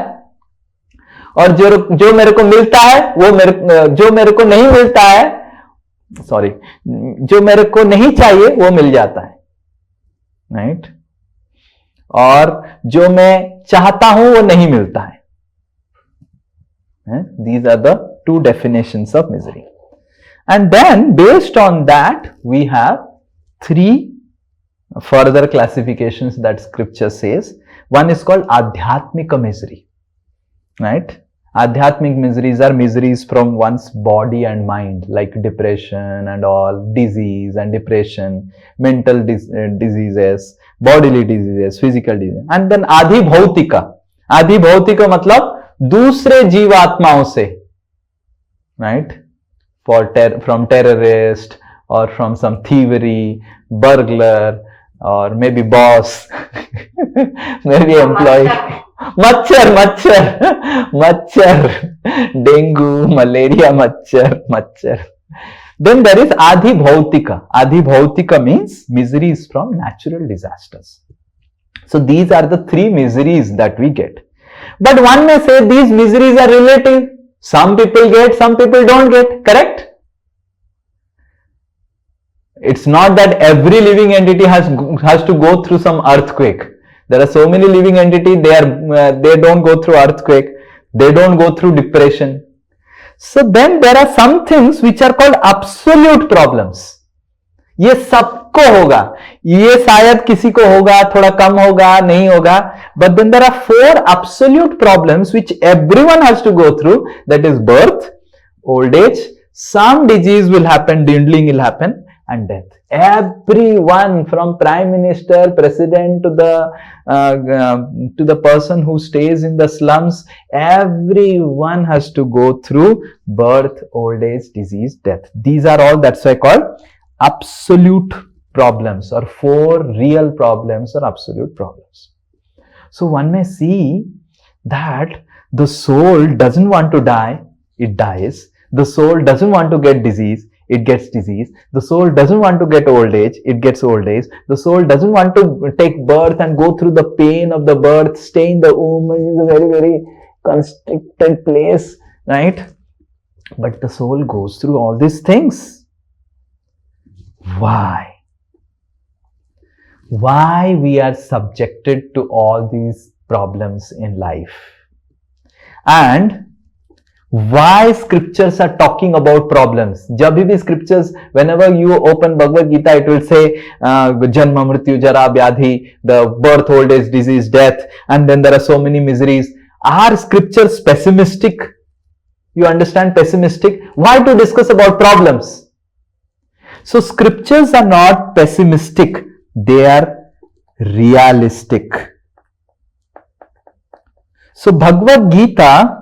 और जो मेरे को मिलता है वो जो मेरे को नहीं मिलता है, सॉरी, जो मेरे को नहीं चाहिए वो मिल जाता है, राइट? और जो मैं चाहता हूं वो नहीं मिलता है. These are the two definitions of misery. And then based on that we have three further classifications that scripture says. One is called adhyatmika misery, right? Adhyatmic miseries are miseries from one's body and mind, like depression and all, disease and depression, mental diseases, bodily diseases, physical diseases. And then adhibhautika. Adhibhautika matlab दूसरे जीवात्माओं से, right? From terrorist or from some thievery, burglar, or maybe boss, maybe employee. मच्छर, dengue, malaria, मच्छर. Then there is adhibhautika. Adhibhautika means miseries from natural disasters. So these are the three miseries that we get. But one may say these miseries are relative. Some people get, some people don't get. Correct? It's not that every living entity has to go through some earthquake. There are so many living entities, they don't go through earthquake, they don't go through depression. So then there are some things which are called absolute problems. ये सबको होगा, ये शायद किसी को होगा, थोड़ा कम होगा, नहीं होगा. But then there are four absolute problems which everyone has to go through. That is birth, old age, some disease will happen, dwindling will happen, and death. Everyone from prime minister, president to the person who stays in the slums, everyone has to go through birth, old age, disease, death. These are all, that's why called absolute problems, or four real problems or absolute problems. So one may see that the soul doesn't want to die, it dies. The soul doesn't want to get disease, it gets disease. The soul doesn't want to get old age, it gets old age. The soul doesn't want to take birth and go through the pain of the birth, stay in the womb. It is a very constricted place, right? But the soul goes through all these things. Why? Why we are subjected to all these problems in life? And why scriptures are talking about problems? जब भी scriptures, whenever you open Bhagavad Gita, it will say Janma, Mrityu, Jara, Vyadhi, the birth, old age, disease, death, and then there are so many miseries. Are scriptures pessimistic? You understand, pessimistic? Why to discuss about problems? So scriptures are not pessimistic, they are realistic. So Bhagavad Gita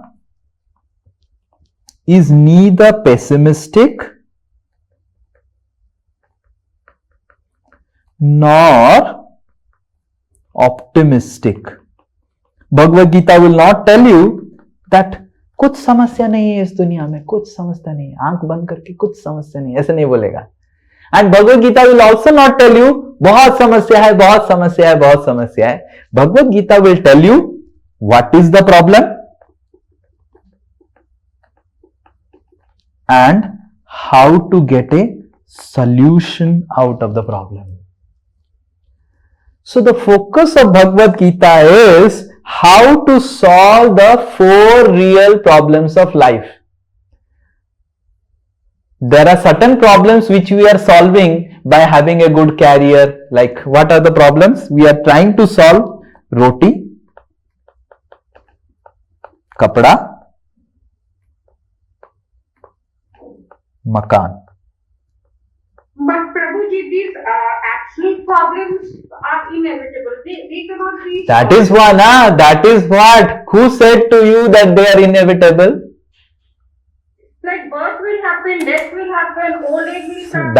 is neither pessimistic nor optimistic. Bhagavad Gita will not tell you that कुछ समस्या नहीं है इस दुनिया में, कुछ समस्या नहीं, आंख बंद करके कुछ समस्या नहीं, ऐसे नहीं बोलेगा. And Bhagavad Gita will also not tell you बहुत समस्या है, बहुत समस्या है, बहुत समस्या है. Bhagavad Gita will tell you what is the problem, and how to get a solution out of the problem. So the focus of Bhagavad Gita is how to solve the 4 real problems of life. There are certain problems which we are solving by having a good career. Like, what are the problems? We are trying to solve roti, kapda, makan. But Prabhuji, these absolute problems are inevitable. They cannot be. That is one. That is what. Who said to you that they are inevitable? Like birth will happen, death will happen, old age will come.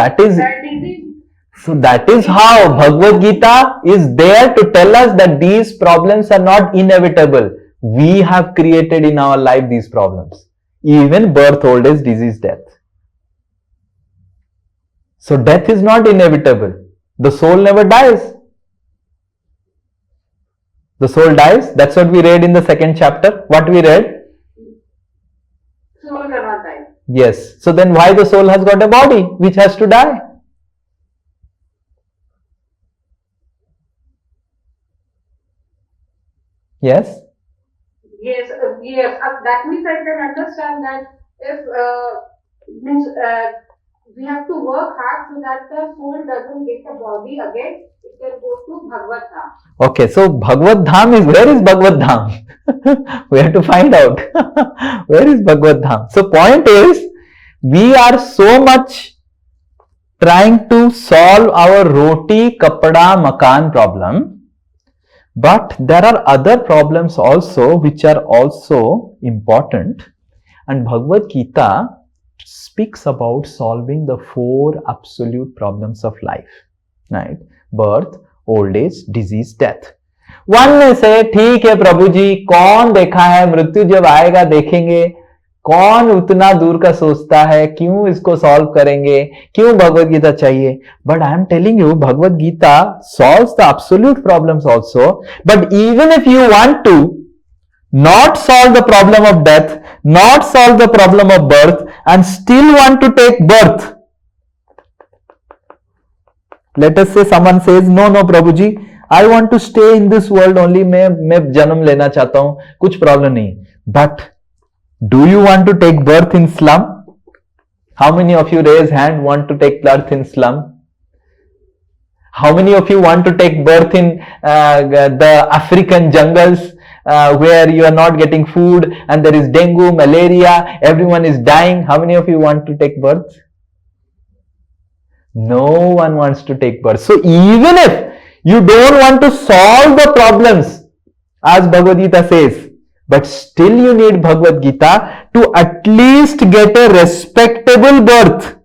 So that is how Bhagavad Gita is there to tell us that these problems are not inevitable. We have created in our life these problems. Even birth, old age, disease, death. So death is not inevitable. The soul never dies. The soul dies. That's what we read in the 2nd chapter. What we read? Soul cannot die. Yes. So then why the soul has got a body which has to die? Yes? Yes. That means I can understand that if we have to work hard so that the soul doesn't get a body again. It can go to Bhagavad Dham. Okay, so Bhagavad Dham is, where is Bhagavad Dham? We have to find out. Where is Bhagavad Dham? So point is, we are so much trying to solve our roti, kapada, makan problem, but there are other problems also which are also important, and Bhagavad Gita speaks about solving the 4 absolute problems of life, right? Birth, old age, disease, death. One may say, ठीक है प्रभु जी, कौन देखा है, मृत्यु जब आएगा देखेंगे, कौन उतना दूर का सोचता है, क्यों इसको सॉल्व करेंगे, क्यों भगवद गीता चाहिए? But I am telling you, Bhagavad Gita solves the absolute problems also. But even if you want to not solve the problem of death, not solve the problem of birth, and still want to take birth, let us say someone says, no Prabhuji, I want to stay in this world only, मैं जन्म लेना चाहता हूं, कुछ problem नहीं. But do you want to take birth in slum? How many of you raise hand want to take birth in slum? How many of you want to take birth in the African jungles where you are not getting food and there is dengue, malaria, everyone is dying? How many of you want to take birth? No one wants to take birth. So even if you don't want to solve the problems, as Bhagavad Gita says, but still you need Bhagavad Gita to at least get a respectable birth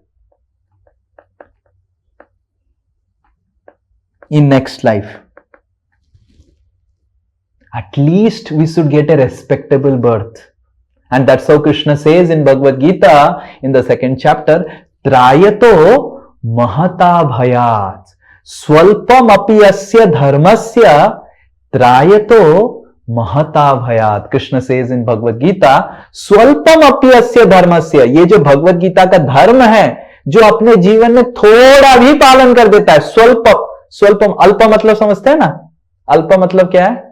in next life. At least we should get a respectable birth. And that's how Krishna says in Bhagavad Gita in the 2nd chapter, Trayato mahata bhayat swalpam api asya dharmasya trayato mahata bhayat. Krishna says in Bhagavad Gita, swalpam api asya dharmasya, ये जो भगवत गीता का धर्म है, जो अपने जीवन में थोड़ा भी पालन कर देता है, स्वल्पम, अल्प मतलब समझते हैं ना? अल्प मतलब क्या है?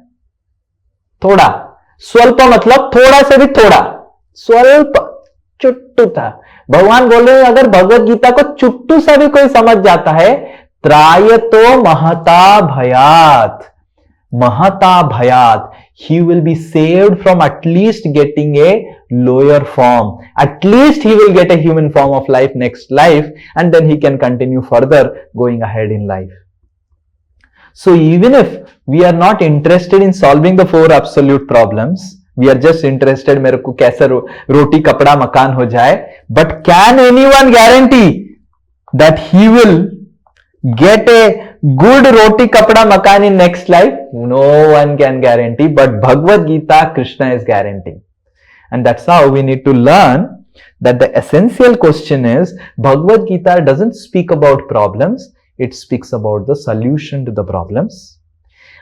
थोड़ा. स्वल्प मतलब थोड़ा से भी थोड़ा. स्वल्प चुट्टू था. भगवान बोल रहे हैं, अगर भगवत गीता को चुट्टू सा भी कोई समझ जाता है, त्रायतो महता भयात, महता भयात, he will be saved from at least getting a lower form. At least he will get a human form of life next life, and then he can continue further going ahead in life. So even if we are not interested in solving the 4 absolute problems, we are just interested मेरे को कैसे रोटी कपड़ा मकान हो जाए, but can anyone guarantee that he will get a good roti kapda makan in next life? No one can guarantee, but Bhagavad Gita, Krishna is guaranteeing. And that's how we need to learn that the essential question is, Bhagavad Gita doesn't speak about problems, it speaks about the solution to the problems.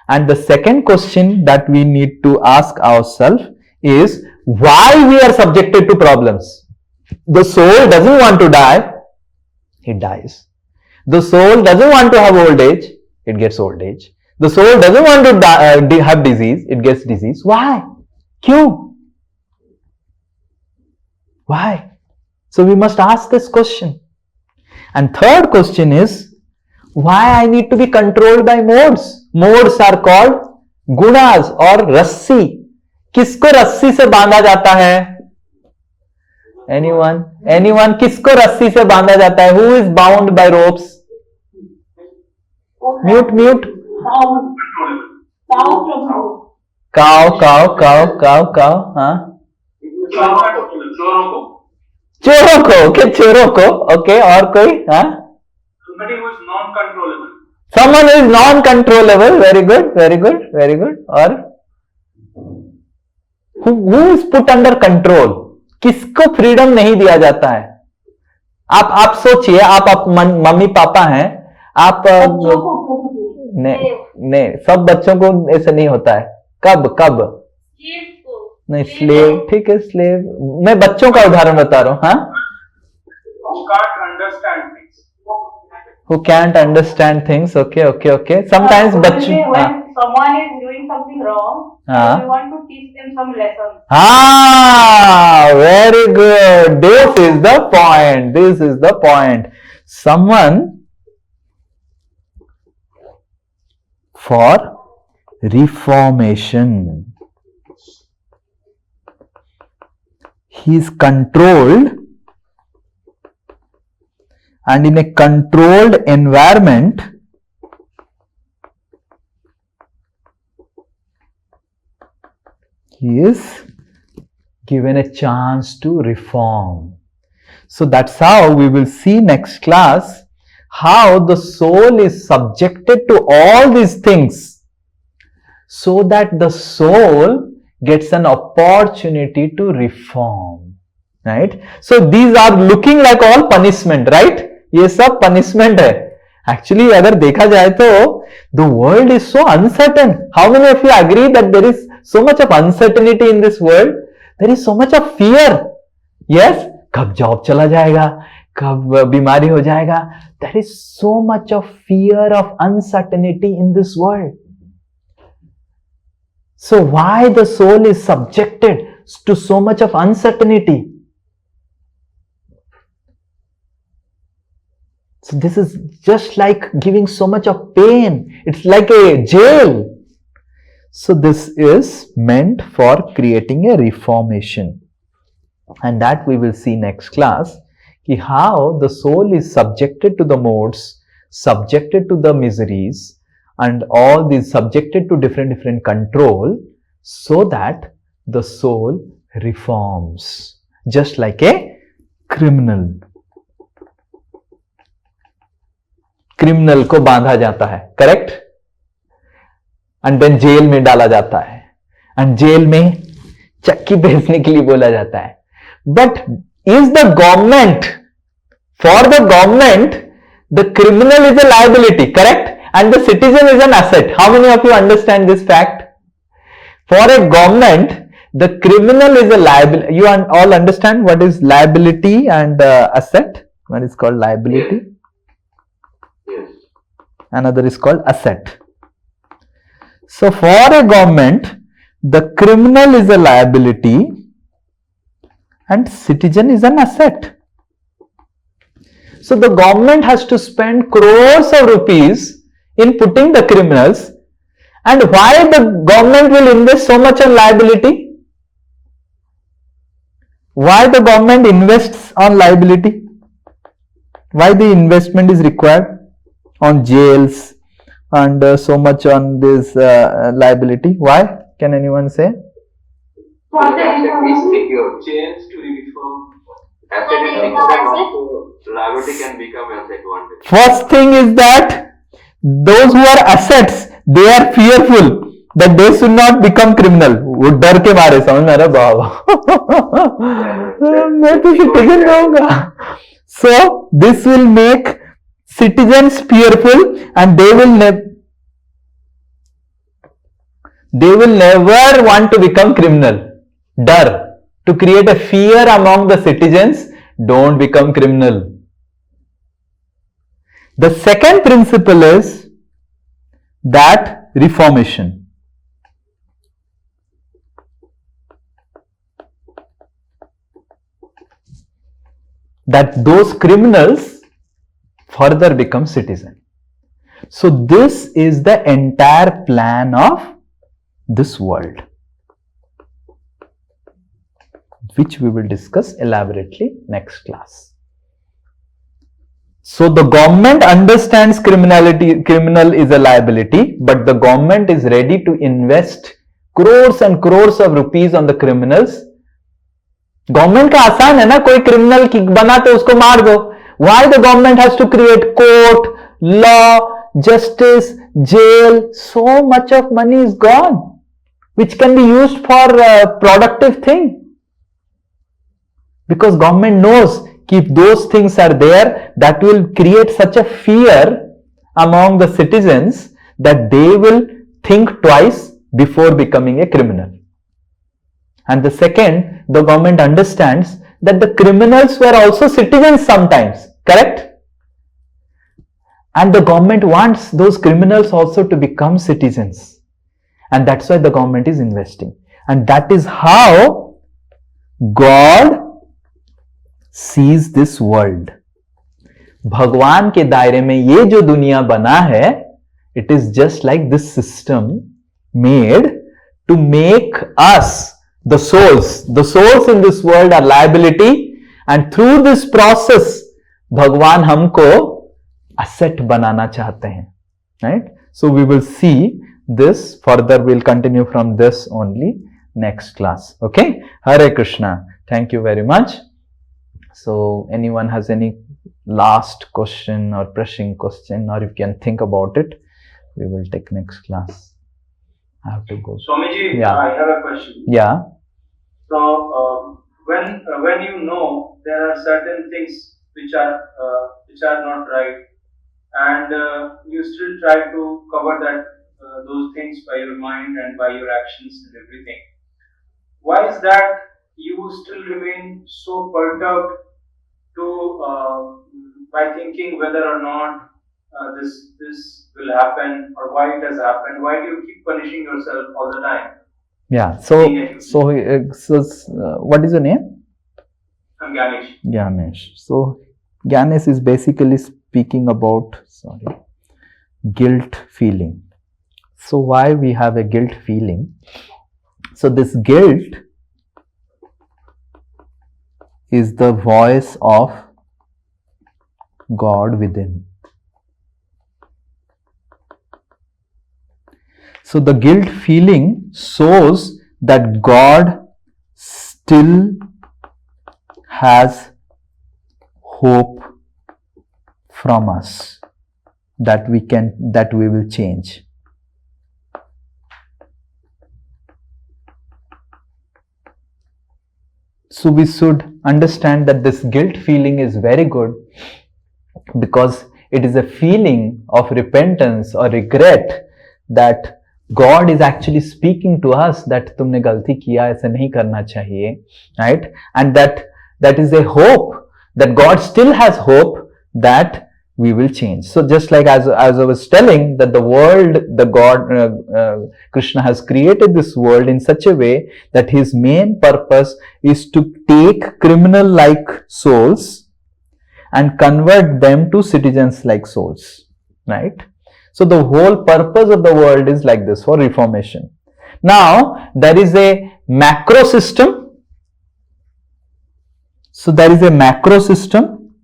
And the second question that we need to ask ourselves is, why we are subjected to problems? The soul doesn't want to die, it dies. The soul doesn't want to have old age, it gets old age. The soul doesn't want to have disease, it gets disease. Why? Kyun? Why? So we must ask this question. And third question is, why I need to be controlled by modes? Modes are called gunas or rassi. किसको रस्सी से बांधा जाता है? Anyone? किसको रस्सी से बांधा जाता है? Who is bound by ropes? Mute. Cow. हाँ? चोरों को. Okay, और कोई? हाँ? Somebody who is non-controllable. Someone who is non-controllable. Very good. और who is put under control? किसको फ्रीडम नहीं दिया जाता है? आप सोचिए, आप मम्मी पापा हैं, आप नहीं, सब बच्चों को ऐसा नहीं होता है. कब नहीं, स्लेव, ठीक है, स्लेव. मैं बच्चों का उदाहरण बता रहा हूं. हाँ, who can't understand things. Okay. Sometimes बच्चे, when someone is doing something wrong, we want to teach them some lessons. Very good. This is the point. Someone for reformation. He is controlled, and in a controlled environment, he is given a chance to reform. So that's how we will see next class how the soul is subjected to all these things, so that the soul gets an opportunity to reform. Right? So these are looking like all punishment, right? ये सब punishment है. Actually, अगर देखा जाए तो the world is so uncertain. How many of you agree that there is so much of uncertainty in this world? There is so much of fear. Yes? कब job चला जाएगा? कब बीमारी हो जाएगा? There is so much of fear of uncertainty in this world. So why the soul is subjected to so much of uncertainty? So this is just like giving so much of pain. It's like a jail. So this is meant for creating a reformation. And that we will see next class. How the soul is subjected to the modes, subjected to the miseries, and all these subjected to different control, so that the soul reforms. Just like a criminal. Criminal को बांधा जाता है, correct, and then jail में डाला जाता है, and jail में चक्की बेचने के लिए बोला जाता है. But is the government, for the government the criminal is a liability, correct, and the citizen is an asset. How many of you understand this fact? For a government the criminal is a liability. You all understand what is liability and asset? One is called liability. Yes. Another is called asset. So for a government, the criminal is a liability and citizen is an asset. So the government has to spend crores of rupees in putting the criminals. And why the government will invest so much on liability? Why the government invests on liability? Why the investment is required on jails and so much on this liability? Why? Can anyone say? Asset is secure. Change to reform. Asset is secure. Liability can become asset one day. First thing is that those who are assets, they are fearful that they should not become criminal. वो डर के मारे, समझ में आ रहा है बाबा, मैं तो सिटीजन रहूंगा. So this will make citizens fearful and they will never want to become criminal. डर, to create a fear among the citizens don't become criminal. The second principle is that reformation. That those criminals further become citizens. So this is the entire plan of this world, which we will discuss elaborately next class. So the government understands criminal is a liability, but the government is ready to invest crores and crores of rupees on the criminals. Government का आसान है ना, कोई criminal बना तो उसको मार दो. Why the government has to create court, law, justice, jail? So much of money is gone, which can be used for productive thing. Because government knows if those things are there, that will create such a fear among the citizens that they will think twice before becoming a criminal. And the second, the government understands that the criminals were also citizens sometimes, correct? And the government wants those criminals also to become citizens. And that's why the government is investing. And that is how God sees this world. भगवान के दायरे में ये जो दुनिया बना है, it is just like this system made to make us the souls. The souls in this world are liability, and through this process भगवान हमको asset बनाना चाहते हैं, right? So we will see this further. We'll continue from this only next class. Okay, Hare Krishna. Thank you very much. So anyone has any last question or pressing question, or if you can think about it, we will take next class. I have to go. Swamiji, Yeah. I have a question. Yeah. So when you know there are certain things which are not right, and you still try to cover that those things by your mind and by your actions and everything, why is that you still remain so perturbed to by thinking whether or not this will happen, or why it has happened? Why do you keep punishing yourself all the time? Yeah. So what is your name? I'm Ganesh. Ganesh. So Ganesh is basically speaking about guilt feeling. So why we have a guilt feeling? So this guilt is the voice of God within. So the guilt feeling shows that God still has hope from us, that we will change. So we should understand that this guilt feeling is very good, because it is a feeling of repentance or regret that God is actually speaking to us that तुमने गलती किया, ऐसा नहीं करना चाहिए, right? And that is a hope, that God still has hope that we will change. So just like as I was telling, that the world, the God, Krishna has created this world in such a way that his main purpose is to take criminal-like souls and convert them to citizens-like souls, right? So the whole purpose of the world is like this, for reformation. Now there is a macro system. So there is a macro system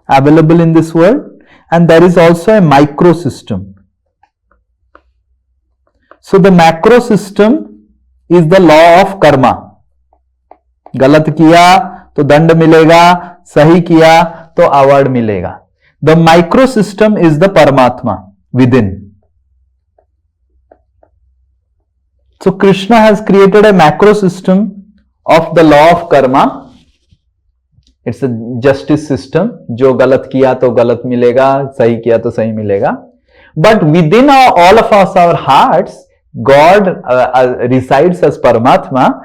available in this world, and there is also a micro system. So the macro system is the law of karma. गलत किया तो दंड मिलेगा, सही किया तो award मिलेगा. The micro system is the Paramatma within. So Krishna has created a macro system of the law of karma. It's a justice system. जो गलत किया तो गलत मिलेगा, सही किया तो सही मिलेगा. But within all of us, our hearts, God resides as Paramatma,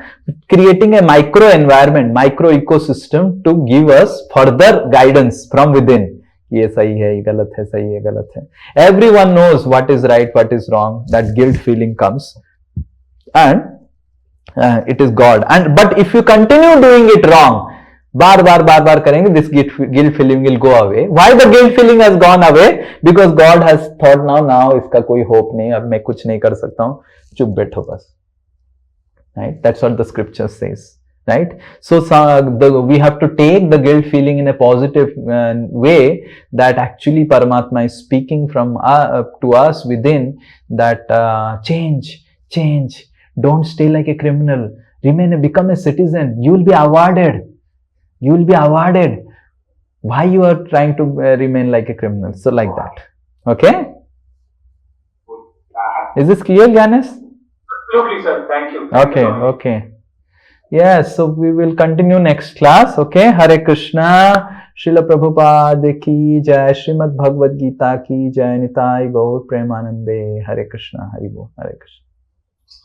creating a micro environment, micro ecosystem to give us further guidance from within. ये सही है, ये गलत है, सही है, गलत है. Everyone knows what is right, what is wrong. That guilt feeling comes, and it is God. And but if you continue doing it wrong, बार बार करेंगे, this guilt feeling will go away. Why the guilt feeling has gone away? Because God has thought now इसका कोई hope नहीं, अब मैं कुछ नहीं कर सकता हूँ, चुप बैठो बस. Right? That's what the scripture says. Right? So we have to take the guilt feeling in a positive way, that actually Paramatma is speaking from to us within, that change. Don't stay like a criminal. Become a citizen. You will be awarded. Why you are trying to remain like a criminal? So like that. Okay? Is this clear, Janice? Absolutely, sir. Thank you. Okay. Yes, so we will continue next class. Okay? Hare Krishna. Srila Prabhupada ki jai. Srimad Bhagavad Gita ki jai. Nitai Gaur Premanande. Hare Krishna. Hare Krishna.